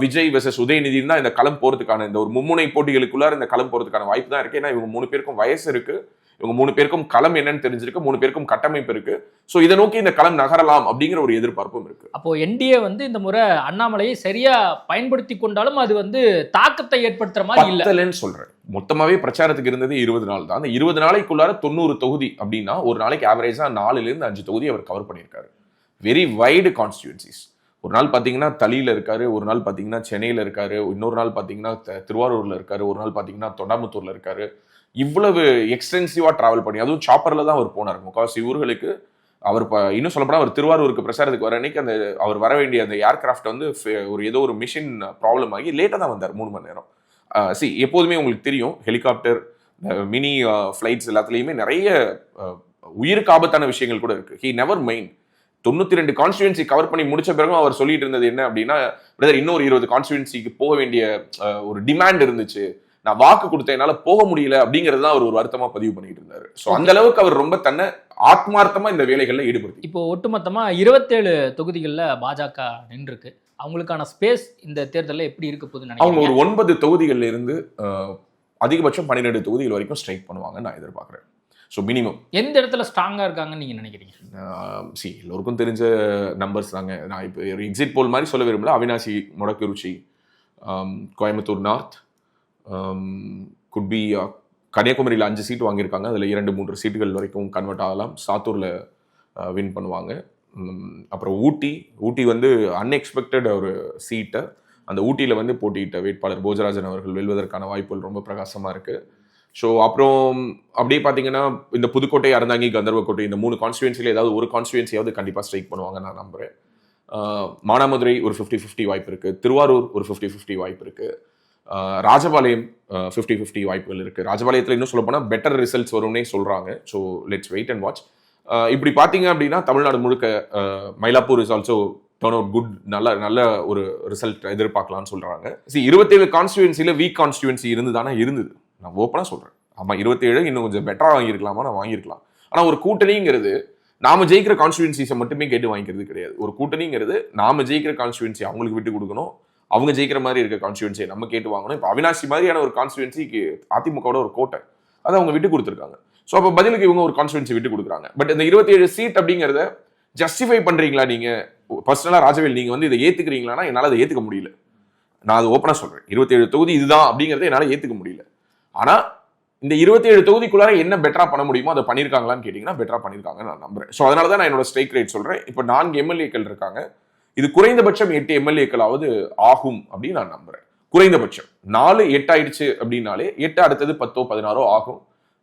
விஜய் வெர்சஸ் உதயநிதி தான் இந்த களம் போறதுக்கான இந்த ஒரு மும்முனை போட்டிகளுக்குள்ளார இந்த களம் போறதுக்கான வாய்ப்பு தான் இருக்கு. ஏன்னா இவங்க 3 பேருக்கும் வயசு இருக்கு, இவங்க 3 பேருக்கும் களம் என்னன்னு தெரிஞ்சிருக்கு, 3 பேருக்கும் கட்டமைப்பு இருக்கு. சோ இதை நோக்கி இந்த களம் நகரலாம் அப்படிங்கிற ஒரு எதிர்பார்ப்பும் இருக்கு. அப்போ என்டிஏ வந்து இந்த முறை அண்ணாமலையை சரியா பயன்படுத்தி கொண்டாலும் அது வந்து தாக்கத்தை ஏற்படுத்துற மாதிரி இல்லன்னு சொல்றேன். மொத்தமாவே பிரச்சாரத்துக்கு இருந்தது 20 நாள் தான். அந்த 20 நாளைக்குள்ளார 90 தொகுதி அப்படின்னா ஒரு நாளைக்கு ஆவரேஜா 4ல இருந்து 5 தொகுதி அவர் கவர் பண்ணியிருக்காரு. Very wide constituencies. ஒரு நாள் பாத்தீங்கன்னா தளியில இருக்காரு, ஒரு நாள் பாத்தீங்கன்னா சென்னையில இருக்காரு, இன்னொரு நாள் பாத்தீங்கன்னா திருவாரூர்ல இருக்காரு, ஒரு நாள் பாத்தீங்கன்னா தொண்டாமுத்தூர்ல இருக்காரு. இவ்வளவு எக்ஸ்டென்சிவா டிராவல் பண்ணி, அதுவும் சாப்பர்ல தான் அவர் போனார். முக்காவாசி ஊர்களுக்கு அவர் இன்னும் சொல்லப்போனா அவர் திருவாரூருக்கு பிரச்சாரத்துக்கு வர அன்னைக்கு அந்த அவர் வர வேண்டிய அந்த ஏர்கிராஃப்ட் வந்து ஒரு ஏதோ ஒரு மிஷின் ப்ராப்ளம் ஆகி லேட்டாக தான் வந்தார் 3 மணி நேரம். எப்போதுமே உங்களுக்கு தெரியும் ஹெலிகாப்டர் மினி ஃபிளைட்ஸ் எல்லாத்துலேயுமே நிறைய உயிருக்கு ஆபத்தான விஷயங்கள் கூட இருக்கு. He never mind. 92 constituency cover பண்ணி முடிச்ச பிறகும் அவர் சொல்லிட்டு இருந்தது என்ன அப்படின்னா, பிரதர் இன்னொரு 20 கான்ஸ்டிடுவன்சிக்கு போக வேண்டிய ஒரு டிமாண்ட் இருந்துச்சு, நான் வாக்கு கொடுத்தேன் என்னால போக முடியல அப்படிங்கிறது தான் அவர் ஒரு வருத்தமா பதிவு பண்ணிட்டு இருந்தாரு. ஸோ அந்த அளவுக்கு அவர் ரொம்ப தன்னை ஆத்மார்த்தமா இந்த வேலைகள்ல ஈடுபடுத்தி. இப்போ ஒட்டுமொத்தமா 27 தொகுதிகளில் பாஜக நின்றுருக்கு. அவங்களுக்கான ஸ்பேஸ் இந்த தேர்தலில் எப்படி இருக்க போகுதுன்னு அவங்க ஒரு 9 தொகுதிகள்ல இருந்து அதிகபட்சம் 12 தொகுதிகள் வரைக்கும் ஸ்ட்ரைக் பண்ணுவாங்க நான் எதிர்பார்க்கிறேன். ஸோ மினிமம் எந்த இடத்துல ஸ்ட்ராங்கா இருக்காங்கன்னு நீங்க நினைக்கிறீங்க? எல்லோருக்கும் தெரிஞ்ச நம்பர்ஸ் தாங்க. நான் இப்போ ஒரு எக்ஸிட் போல் மாதிரி சொல்ல விரும்பல. Avinashi, Modakurichi, Coimbatore north, could be கன்னியாகுமரியில் 5 சீட் வாங்கியிருக்காங்க. அதில் 2-3 சீட்டுகள் வரைக்கும் கன்வெர்ட் ஆகலாம். சாத்தூரில் வின் பண்ணுவாங்க. அப்புறம் ஊட்டி வந்து அன்எக்ஸ்பெக்டட் ஒரு சீட்டை அந்த ஊட்டியில் வந்து போட்டியிட்ட வேட்பாளர் போஜராஜன் அவர்கள் வெல்வதற்கான வாய்ப்புகள் ரொம்ப பிரகாசமாக இருக்குது. ஸோ அப்புறம் அப்படியே பார்த்தீங்கன்னா இந்த புதுக்கோட்டை, அறந்தாங்கி, கந்தர்வக்கோட்டை இந்த 3 கான்ஸ்டிடுவன்சியில் ஏதாவது ஒரு கான்ஸ்டிடுவன்சியாவது கண்டிப்பாக ஸ்ட்ரைக் பண்ணுவாங்க நான் நம்புகிறேன். மானாமதுரை ஒரு 50-50 வாய்ப்பு இருக்குது. திருவாரூர் ஒரு 50-50 வாய்ப்பு இருக்குது. ராஜபாளையம் 50-50 வாய்ப்புகள் இருக்குது. ராஜபாளையத்தில் இன்னும் சொல்ல போனால் பெட்டர் ரிசல்ட்ஸ் வரும்னே சொல்கிறாங்க. So let's wait and watch. இப்படி பார்த்தீங்க அப்படின்னா தமிழ்நாடு முழுக்க Mylapore is also turn out good, நல்ல ஒரு ரிசல்ட் எதிர்பார்க்கலாம்னு சொல்கிறாங்க. 27 கான்ஸ்டிடுவன்சியில் வீக் கான்ஸ்டிடுவன்சி இருந்தது. நான் ஓப்பனாக சொல்கிறேன். ஆமாம் 27 இன்னும் கொஞ்சம் பெட்டராக வாங்கியிருக்கலாமா, நான் வாங்கியிருக்கலாம். ஆனால் ஒரு கூட்டணிங்கிறது நாம ஜெயிக்கிற கான்ஸ்டிடுவன்சிஸை மட்டுமே கேட்டு வாங்கிக்கிறது கிடையாது. ஒரு கூட்டணிங்கிறது நாம ஜெயிக்கிற கான்ஸ்டிடுவன்சி அவங்களுக்கு விட்டு கொடுக்கணும், அவங்க ஜெயிக்கிற மாதிரி இருக்க கான்ஸ்டிடுவன்சியை நம்ம கேட்டு வாங்கணும். இப்போ அவினாசி மாதிரியான ஒரு கான்ஸ்டிடுவன்சிக்கு அதிமுகவோட ஒரு கோட்டை அதை அவங்க விட்டு கொடுத்துருக்காங்க. ஸோ அப்போ பதிலுக்கு இவங்க ஒரு கான்ஸ்டிடுவன்சி விட்டு கொடுக்குறாங்க. பட் இந்த 27 சீட் அப்படிங்கிறத ஜஸ்டிஃபை பண்றீங்களா நீங்க பர்சனலா ராஜவேல், நீங்க வந்து இதை ஏத்துக்கிறீங்களான்னா என்னால் அதை ஏத்துக்க முடியல. நான் அது ஓப்பனா சொல்றேன். 27 தொகுதி இதுதான் அப்படிங்கிறத என்னால் ஏத்துக்க முடியல. ஆனா இந்த 27 தொகுதிக்குள்ளார என்ன பெட்டரா பண்ண முடியுமோ அதை பண்ணிருக்காங்களான்னு கேட்டீங்கன்னா பெட்டரா பண்ணிருக்காங்கன்னு நான் நம்புறேன். ஸோ அதனால தான் நான் என்னோட ஸ்ட்ரைக் ரேட் சொல்றேன். இப்போ 4 எம்எல்ஏக்கள் இருக்காங்க. இது குறைந்தபட்சம் 8 எம்எல்ஏக்களாவது ஆகும் அப்படின்னு நான் நம்புறேன். குறைந்தபட்சம் 4 8 ஆயிடுச்சு அப்படின்னாலே 8 அடுத்தது 10 16 ஆகும்.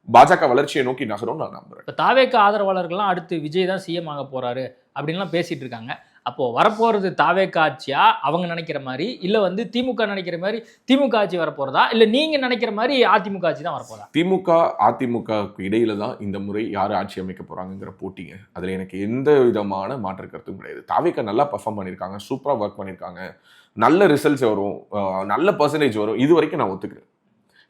பாஜக வளர்ச்சியை நோக்கி நகரும் நான் நம்புறேன். இப்போ தாவேக ஆதரவாளர்கள்லாம் அடுத்து விஜய் தான் சிஎம் ஆக போறாரு அப்படின்லாம் பேசிட்டு இருக்காங்க. அப்போ வரப்போறது தாவேக ஆட்சியா அவங்க நினைக்கிற மாதிரி, இல்ல வந்து திமுக நினைக்கிற மாதிரி திமுக ஆட்சி வரப்போறதா, இல்ல நீங்க நினைக்கிற மாதிரி அதிமுக ஆட்சி தான் வரப்போறா? திமுக அதிமுகவுக்கு இடையில தான் இந்த முறை யார் ஆட்சி அமைக்க போறாங்கிற போட்டிங்க. அதுல எனக்கு எந்த விதமான மாற்று கருத்தும் கிடையாது. தாவேக நல்லா பர்ஃபார்ம் பண்ணியிருக்காங்க, சூப்பரா ஒர்க் பண்ணியிருக்காங்க, நல்ல ரிசல்ட்ஸ் வரும், நல்ல பர்சன்டேஜ் வரும். இது வரைக்கும் நான் ஒத்துக்கிறேன்.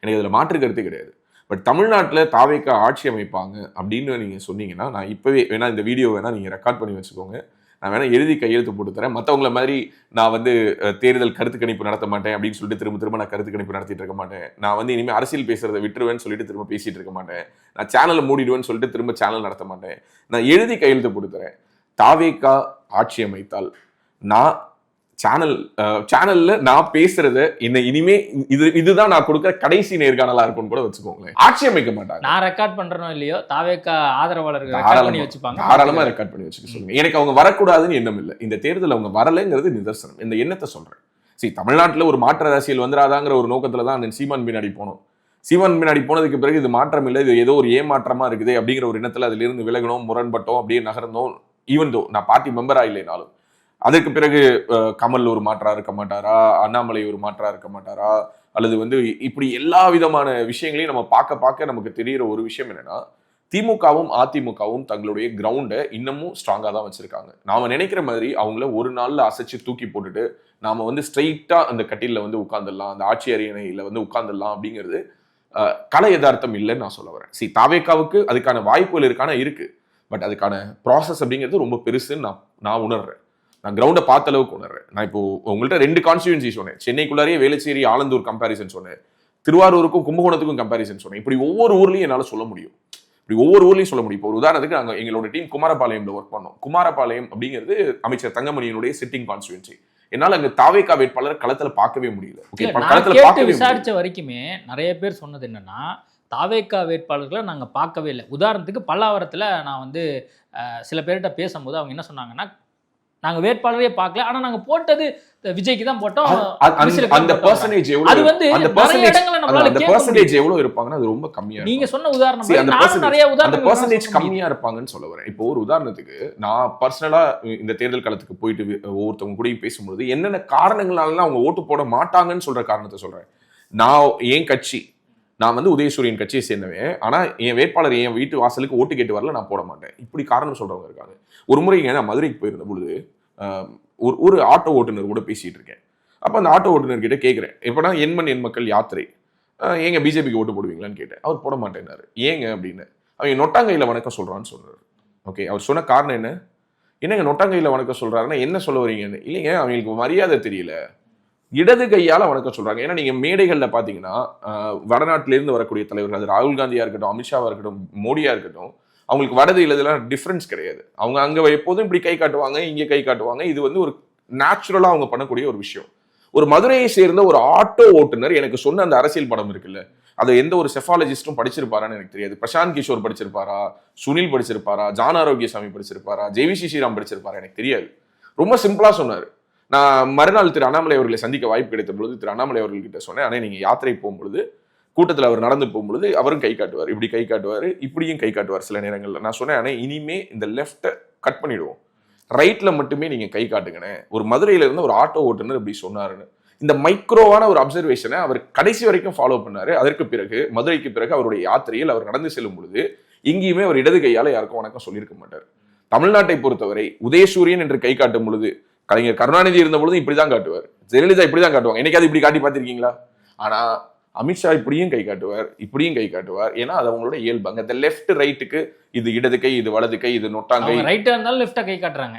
எனக்கு இதுல மாற்று கருத்து கிடையாது. பட் தமிழ்நாட்டில் தாவேக ஆட்சி அமைப்பாங்க அப்படின்னு நீங்க சொன்னீங்கன்னா நான் இப்பவே வேணா இந்த வீடியோ வேணா நீங்க ரெக்கார்ட் பண்ணி வச்சுக்கோங்க. நான் வேணா எழுதி கையெழுத்து போட்டு தரேன். மற்றவங்கள மாதிரி நான் வந்து தேர்தல் கருத்து கணிப்பு நடத்த மாட்டேன் அப்படின்னு சொல்லிட்டு திரும்ப நான் கருத்து கணிப்பு நடத்திட்டு இருக்க மாட்டேன். நான் வந்து இனிமேல் அரசியல் பேசுறதை விட்டுருவேன்னு சொல்லிட்டு திரும்ப பேசிட்டு இருக்க மாட்டேன். நான் சேனலை மூடிடுவேன்னு சொல்லிட்டு திரும்ப சேனல் நடத்த மாட்டேன். நான் எழுதி கையெழுத்து போட்டு தரேன். தாவேகா ஆட்சி அமைத்தால் நான் சேனல்ல நான் பேசுறத என்ன இனிமே இதுதான் நான் கொடுக்குற கடைசி நேர்காணலா இருக்கும்னு கூட வச்சுக்கோங்களேன். ஆட்சி அமைக்க மாட்டாங்க. நான் ரெக்கார்ட் பண்றனோ இல்லையோ தாவேகா ஆதரவாளர்கள் ரெக்கார்ட் பண்ணி வச்சுப்பாங்க. தாராளமா ரெக்கார்ட் பண்ணி வச்சுக்க சொல்லுங்க. எனக்கு அவங்க வரக்கூடாதுன்னு எண்ணம் இல்லை. இந்த தேர்தல் அவங்க வரலைங்கிறது நிதர்சனம். இந்த எண்ணத்தை சொல்றேன். தமிழ்நாட்டுல ஒரு மாற்ற அரசியல் வந்துடாதாங்கிற ஒரு நோக்கத்துல தான் சீமான் பின்னாடி போனோம். சீமான் பின்னாடி போனதுக்கு பிறகு இது மாற்றம் இல்லை, இது ஏதோ ஒரு ஏமாற்றமா இருக்குது அப்படிங்கிற ஒரு எண்ணத்துல அதுல இருந்து விலகணும், முரண்பட்டோம், அப்படியே நகர்ந்தோம். ஈவன் தோ நான் பார்ட்டி மெம்பரா இல்லைனாலும் அதற்கு பிறகு கமல் ஒரு மாற்றா இருக்க மாட்டாரா, அண்ணாமலை ஒரு மாற்றா இருக்க மாட்டாரா, அல்லது வந்து இப்படி எல்லா விதமான விஷயங்களையும் நம்ம பார்க்க நமக்கு தெரிகிற ஒரு விஷயம் என்னன்னா, திமுகவும் அதிமுகவும் தங்களுடைய கிரவுண்டை இன்னமும் ஸ்ட்ராங்கா தான் வச்சிருக்காங்க. நாம நினைக்கிற மாதிரி அவங்கள ஒரு நாள்ல அசைச்சு தூக்கி போட்டுட்டு நாம வந்து ஸ்ட்ரெயிட்டா அந்த கட்டில வந்து உட்கார்ந்துடலாம், அந்த ஆட்சி அரியணையில வந்து உட்கார்ந்துடலாம் அப்படிங்கிறது கலை யதார்த்தம் இல்லைன்னு நான் சொல்ல வரேன். தாவேகாவுக்கு அதுக்கான வாய்ப்புகள் இருக்கான இருக்கு. பட் அதுக்கான ப்ராசஸ் அப்படிங்கிறது ரொம்ப பெருசுன்னு நான் உணர்றேன். நான் கிரவுண்டை பார்த்த அளவுக்கு உணர்றேன். நான் இப்போ உங்கள்கிட்ட 2 கான்ஸ்டியூன்சி சொன்னேன். சென்னைக்குள்ளாரே வேளச்சேரி, ஆலந்தூர் கம்பேரிசன் சொன்னேன். திருவாரூருக்கும் கும்பகோணத்துக்கும் கம்பேரிசன் சொன்னேன். இப்படி ஒவ்வொரு ஊர்லயும் என்னால் சொல்ல முடியும். இப்போ ஒரு உதாரணத்துக்கு நாங்கள் எங்களோட டீம் குமாரபாளையம்ல ஒர்க் பண்ணோம். குமாரபாளையம் அப்படிங்கிறது அமைச்சர் தங்கமணியினுடைய சிட்டிங் கான்ஸ்டியூன்சி. என்னால் அங்க தாவேகா வேட்பாளர் களத்துல பார்க்கவே முடியல. விசாரிச்ச வரைக்குமே நிறைய பேர் சொன்னது என்னன்னா, தாவேகா வேட்பாளர்களை நாங்கள் பார்க்கவே இல்லை. உதாரணத்துக்கு பல்லாவரத்தில் நான் வந்து சில பேர்கிட்ட பேசும்போது அவங்க என்ன சொன்னாங்கன்னா, நாங்க வேட்பாளரே பார்க்கல, ஆனா நாங்க போட்டது விஜய்க்கு தான் போட்டோம். அந்த பெர்சன்டேஜ் எவ்வளவு, அது வந்து நிறைய இடங்கள்ல நம்மளால அந்த பெர்சன்டேஜ் எவ்வளவு இருப்பாங்கன்னா அது ரொம்ப கம்மியா. நீங்க சொன்ன உதாரணம் நானும் நிறைய உதாரணம், அந்த பெர்சன்டேஜ் கம்மியா இருப்பாங்கன்னு சொல்ல வரேன். இப்போ ஒரு உதாரணத்துக்கு நான் பர்சனலா இந்த தேர்தல் காலத்துக்கு போயிட்டு ஒவ்வொருத்தவங்க கூட பேசும்போது என்னென்ன காரணங்களால அவங்க ஓட்டு போட மாட்டாங்கன்னு சொல்ற காரணத்தை சொல்றேன். நான் என் கட்சி, நான் வந்து உதயசூரியன் கட்சியை சேர்ந்தவன், ஆனா என் வேட்பாளர் என் வீட்டு வாசலுக்கு ஓட்டு கேட்டு வரல, நான் போட மாட்டேன், இப்படி காரணம் சொல்றவங்க இருக்காங்க. ஒரு முறை நான் மதுரைக்கு போயிருந்த பொழுது ஒரு ஆட்டோ ஓட்டுநர் கூட பேசிட்டு இருக்கேன். அப்ப அந்த ஆட்டோ ஓட்டுநர் கிட்ட கேட்கிறேன், எப்படா எண் மக்கள் யாத்திரை, ஏங்க பிஜேபிக்கு ஓட்டு போடுவீங்களான்னு கேட்டேன். அவர் போட மாட்டேன்னாரு. ஏங்க அப்படின்னு, அவங்க நொட்டாங்கையில வணக்கம் சொல்றான்னு சொல்றாரு. ஓகே, அவர் சொன்ன காரணம் என்னங்க நொட்டாங்கையில வணக்கம் சொல்றாருன்னா என்ன சொல்ல வரீங்கன்னு. இல்லைங்க, அவங்களுக்கு மரியாதை தெரியல, இடது கையால வணக்கம் சொல்றாங்க. ஏன்னா நீங்க மேடைகள்ல பாத்தீங்கன்னா வடநாட்டில இருந்து வரக்கூடிய தலைவர்கள், அது ராகுல் காந்தியா இருக்கட்டும், அமித்ஷாவா இருக்கட்டும், மோடியா இருக்கட்டும், அவங்களுக்கு வடது இல்லதெல்லாம் டிஃபரன்ஸ் கிடையாது. அவங்க அங்க எப்போதும் இப்படி கை காட்டுவாங்க, இங்க கை காட்டுவாங்க. இது வந்து ஒரு நேச்சுரலா அவங்க பண்ணக்கூடிய ஒரு விஷயம். ஒரு மதுரையை சேர்ந்த ஒரு ஆட்டோ ஓட்டுநர் எனக்கு சொன்ன அந்த அரசியல் படம் இருக்குல்ல, அதை எந்த ஒரு செஃபாலஜிஸ்டும் படிச்சிருப்பாரான்னு எனக்கு தெரியாது. பிரசாந்த் கிஷோர் படிச்சிருப்பாரா, சுனில் படிச்சிருப்பாரா, ஜான் ஆரோக்கியசாமி படிச்சிருப்பாரா, ஜெவிசி ஸ்ரீராம் படிச்சிருப்பாரா எனக்கு தெரியாது. ரொம்ப சிம்பிளா சொன்னாரு. நான் மறுநாள் திரு அண்ணாமலை அவர்களை சந்திக்க வாய்ப்பு கிடைத்த பொழுது திரு அண்ணாமலை அவர்கள்கிட்ட சொன்னேன், ஆனால் நீங்க யாத்திரை போகும்பொழுது கூட்டத்தில் அவர் நடந்து போகும்பொழுது அவரும் கை காட்டுவார், இப்படி கை காட்டுவார், இப்படியும் கை காட்டுவார் சில நேரங்களில். நான் சொன்னேன், ஆனால் இனிமே இந்த லெஃப்ட்டை கட் பண்ணிடுவோம், ரைட்ல மட்டுமே நீங்க கை காட்டுங்கண்ணே. ஒரு மதுரையில இருந்து ஒரு ஆட்டோ ஓட்டுநர் இப்படி சொன்னாருன்னு இந்த மைக்ரோவான ஒரு அப்சர்வேஷனை அவர் கடைசி வரைக்கும் ஃபாலோ பண்ணாரு. அதற்கு பிறகு மதுரைக்கு பிறகு அவருடைய யாத்திரையில் அவர் நடந்து செல்லும் பொழுது எங்கேயுமே அவர் இடது கையால யாருக்கும் வணக்கம் சொல்லியிருக்க மாட்டார். தமிழ்நாட்டை பொறுத்தவரை உதயசூரியன் என்று கை காட்டும் பொழுது, கலைஞர் கருணாநிதி இருந்த பொழுது இப்படிதான் காட்டுவார், ஜெயலலிதா இப்படிதான் காட்டுவாங்க. என்னைக்காவது இப்படி காட்டி பார்த்திருக்கீங்களா? ஆனா அமித்ஷா இப்படியும் கை காட்டுவார், இப்படியும் கை காட்டுவார். ஏன்னா அது அவங்களோட இயல்பு. அங்க இந்த லெஃப்ட் ரைட்டுக்கு இது இடது கை, இது வலது கை, இது நொட்டாங்கை. ரைட்டா இருந்தாலும் லெஃப்டா கை காட்டுறாங்க.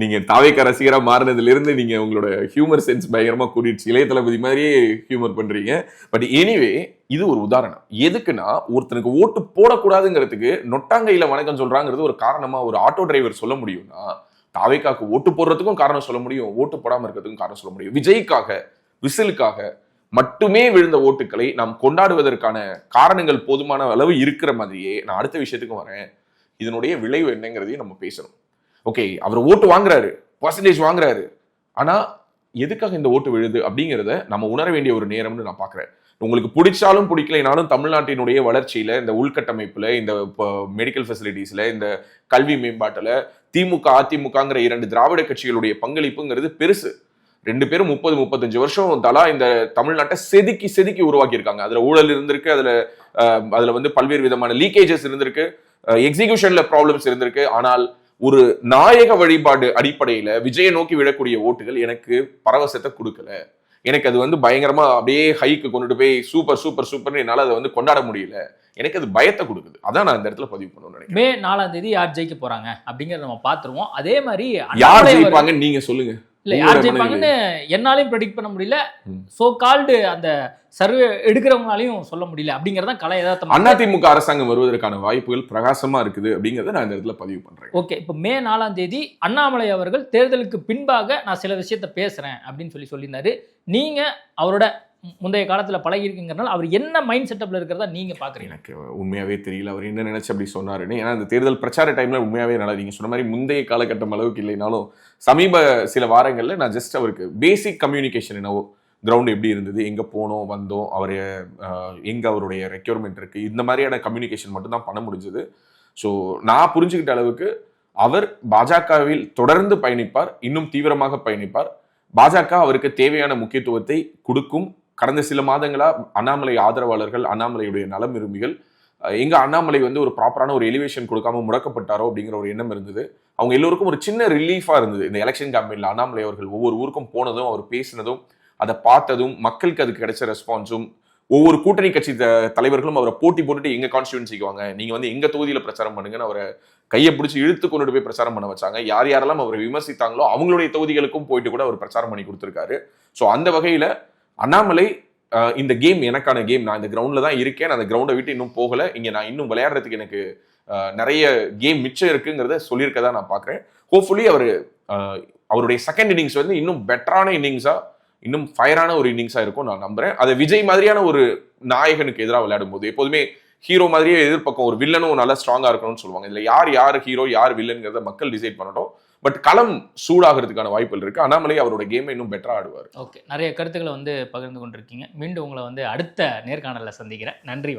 நீங்க தாவேகா ரசிகரா மாறினதுல இருந்து நீங்க உங்களோட ஹியூமர் சென்ஸ் பயங்கரமா கூட்டிடுச்சு. இளைய தளபதி மாதிரியே ஹியூமர் பண்றீங்க. பட் எனிவே இது ஒரு உதாரணம். எதுக்குன்னா ஒருத்தனுக்கு ஓட்டு போடக்கூடாதுங்கிறதுக்கு நொட்டாங்கையில வணக்கம் சொல்றாங்கிறது ஒரு காரணமா ஒரு ஆட்டோ டிரைவர் சொல்ல முடியும்னா, தாவேகாக்கு ஓட்டு போடுறதுக்கும் காரணம் சொல்ல முடியும், ஓட்டு போடாம இருக்கிறதுக்கும் காரணம் சொல்ல முடியும். விஜய்க்காக, விசிலுக்காக மட்டுமே விழுந்த ஓட்டுக்களை நாம் கொண்டாடுவதற்கான காரணங்கள் போதுமான அளவு இருக்கிற மாதிரியே நான் அடுத்த விஷயத்துக்கும் வரேன். இதனுடைய விளைவு என்னங்கிறதையும் நம்ம பேசணும். ஓகே, அவர் ஓட்டு வாங்குறாரு, பர்சன்டேஜ் வாங்குறாரு, ஆனா எதுக்காக இந்த ஓட்டு விழுது அப்படிங்கிறத நம்ம உணர வேண்டிய ஒரு நேரம்னு நான் பாக்குறேன். உங்களுக்கு பிடிச்சாலும் பிடிக்கலைனாலும் தமிழ்நாட்டினுடைய வளர்ச்சியில, இந்த உள்கட்டமைப்புல, இந்த மெடிக்கல் ஃபெசிலிட்டிஸ்ல, இந்த கல்வி மேம்பாட்டுல திமுக அதிமுகங்கிற 2 திராவிட கட்சிகளுடைய பங்களிப்புங்கிறது பெருசு. 2 பேரும் 30-35 வருஷம் தலா இந்த தமிழ்நாட்டை செதுக்கி உருவாக்கி இருக்காங்க. அதுல ஊழல் இருந்திருக்கு, அதுல வந்து பல்வேறு விதமான லீக்கேஜஸ் இருந்திருக்கு, எக்ஸிகியூஷன்ல ப்ராப்ளம்ஸ் இருந்திருக்கு. ஆனால் ஒரு நாயக வழிபாடு அடிப்படையில விஜயை நோக்கி விடக்கூடிய ஓட்டுகள் எனக்கு பரவசத்தை கொடுக்கல. எனக்கு அது வந்து பயங்கரமா அப்படியே ஹைக்கு கொண்டுட்டு போய் சூப்பர் சூப்பர் சூப்பர்னு என்னால அதை வந்து கொண்டாட முடியல. எனக்கு அது பயத்தை கொடுக்குது. அதான் நான் இந்த இடத்துல பதிவு பண்ணணும்னு நினைக்கிறேன். மே 4ஆம் தேதி யார் ஜெயிக்க போறாங்க அப்படிங்கறத நம்ம பாத்துருவோம். அதே மாதிரி யார் அண்ணாமலை அவர்கள் ஜெயிப்பாங்கன்னு நீங்க சொல்லுங்க. இல்ல யார் ஜெயிப்பாங்கன்னு என்னாலையும் ப்ரெடிக்ட் பண்ண முடியல, சோ கால்டு அந்த சர்வே எடுக்கிறவங்களாலையும் சொல்ல முடியல அப்படிங்கறத கலை யதார்த்தமா. அதிமுக அரசாங்கம் வருவதற்கான வாய்ப்புகள் பிரகாசமா இருக்குது அப்படிங்கறத நான் இந்த இடத்துல பதிவு பண்றேன். ஓகே, இப்போ மே 4ஆம் தேதி அண்ணாமலை அவர்கள் தேர்தலுக்கு பின்பாக நான் சில விஷயத்த பேசுறேன் அப்படின்னு சொல்லியிருந்தாரு. நீங்க அவரோட முந்தைய காலத்துல பழகி இருக்கீங்கறனால அவர் என்ன மைண்ட் செட்டப்ல இருக்கிறதா நீங்க பாக்குறீங்க? எனக்கு உண்மையாவே தெரியல அவர் என்ன நினைச்சு அப்படி சொன்னாருன்னு. ஏன்னா இந்த தேர்தல் பிரச்சார டைம்ல உண்மையாவே நல்லா நீங்க சொன்ன மாதிரி முந்தைய காலகட்டம் அளவுக்கு இல்லைனாலும் சமீப சில வாரங்கள்ல நான் ஜஸ்ட் அவருக்கு பேசிக் கம்யூனிகேஷன் என்னவோ, கிரவுண்ட் எப்படி இருந்தது, எங்க போனோம் வந்தோம், அவர் எங்க அவருடைய ரெக்யர்மெண்ட் இருக்கு, இந்த மாதிரியான கம்யூனிகேஷன் மட்டும் தான் பண்ண முடிஞ்சது. ஸோ நான் புரிஞ்சுக்கிட்ட அளவுக்கு அவர் பாஜகவில் தொடர்ந்து பயணிப்பார், இன்னும் தீவிரமாக பயணிப்பார். பாஜக அவருக்கு தேவையான முக்கியத்துவத்தை கொடுக்கும். கடந்த சில மாதங்களா அண்ணாமலை ஆதரவாளர்கள், அண்ணாமலையுடைய நலம் விரும்பிகள் எங்க அண்ணாமலை வந்து ஒரு ப்ராப்பரான ஒரு எலிவேஷன் கொடுக்காம முடக்கப்பட்டாரோ அப்படிங்கிற ஒரு எண்ணம் இருந்தது. அவங்க எல்லோருக்கும் ஒரு சின்ன ரிலீஃபா இருந்தது இந்த எலெக்ஷன் கேம்பெயின்ல. அண்ணாமலை அவர்கள் ஒவ்வொரு ஊருக்கும் போனதும், அவர் பேசினதும், அதை பார்த்ததும், மக்களுக்கு அதுக்கு கிடைச்ச ரெஸ்பான்ஸும், ஒவ்வொரு கூட்டணி கட்சி தலைவர்களும் அவரை போட்டி போட்டுட்டு எங்க கான்ஸ்டியூன்சிக்கு வாங்க, நீங்க வந்து எங்க தொகுதியில பிரச்சாரம் பண்ணுங்கன்னு அவரை கையை பிடிச்சி இழுத்து கொண்டு போய் பிரச்சாரம் பண்ண வச்சாங்க. யார் யாரெல்லாம் அவரை விமர்சித்தாங்களோ அவங்களுடைய தொகுதிகளுக்கும் போயிட்டு கூட அவர் பிரச்சாரம் பண்ணி கொடுத்திருக்காரு. ஸோ அந்த வகையில அண்ணாமலை இந்த கேம் எனக்கான கேம், நான் இந்த கிரவுண்ட்ல தான் இருக்கேன், நான் அந்த கிரவுண்டை விட்டு இன்னும் போகல, இங்க நான் இன்னும் விளையாடுறதுக்கு எனக்கு நிறைய கேம் மிச்சம் இருக்குங்கிறத சொல்லியிருக்கதான் நான் பாக்குறேன். ஹோப்ஃபுல்லி அவருடைய செகண்ட் இன்னிங்ஸ் வந்து இன்னும் பெட்டரான இன்னிங்ஸா, இன்னும் ஃபயரான ஒரு இன்னிங்ஸா இருக்கும் நான் நம்புறேன். அதை விஜய் மாதிரியான ஒரு நாயகனுக்கு எதிராக விளையாடும் போது எப்போதுமே ஹீரோ மாதிரியே எதிர்பக்கம் ஒரு வில்லனும் நல்லா ஸ்ட்ராங்கா இருக்கணும்னு சொல்லுவாங்க. இதுல யார் ஹீரோ யார் வில்லன்கிறத மக்கள் டிசைட் பண்ணட்டும். பட் களம் சூடாகிறதுக்கான வாய்ப்புகள் இருக்கு. அண்ணாமலை அவரோட கேமை இன்னும் பெட்டரா ஆடுவார். ஓகே, நிறைய கருத்துக்களை வந்து பகிர்ந்து கொண்டிருக்கீங்க. மீண்டும் உங்களை வந்து அடுத்த நேர்காணல்ல சந்திக்கிறேன். நன்றி.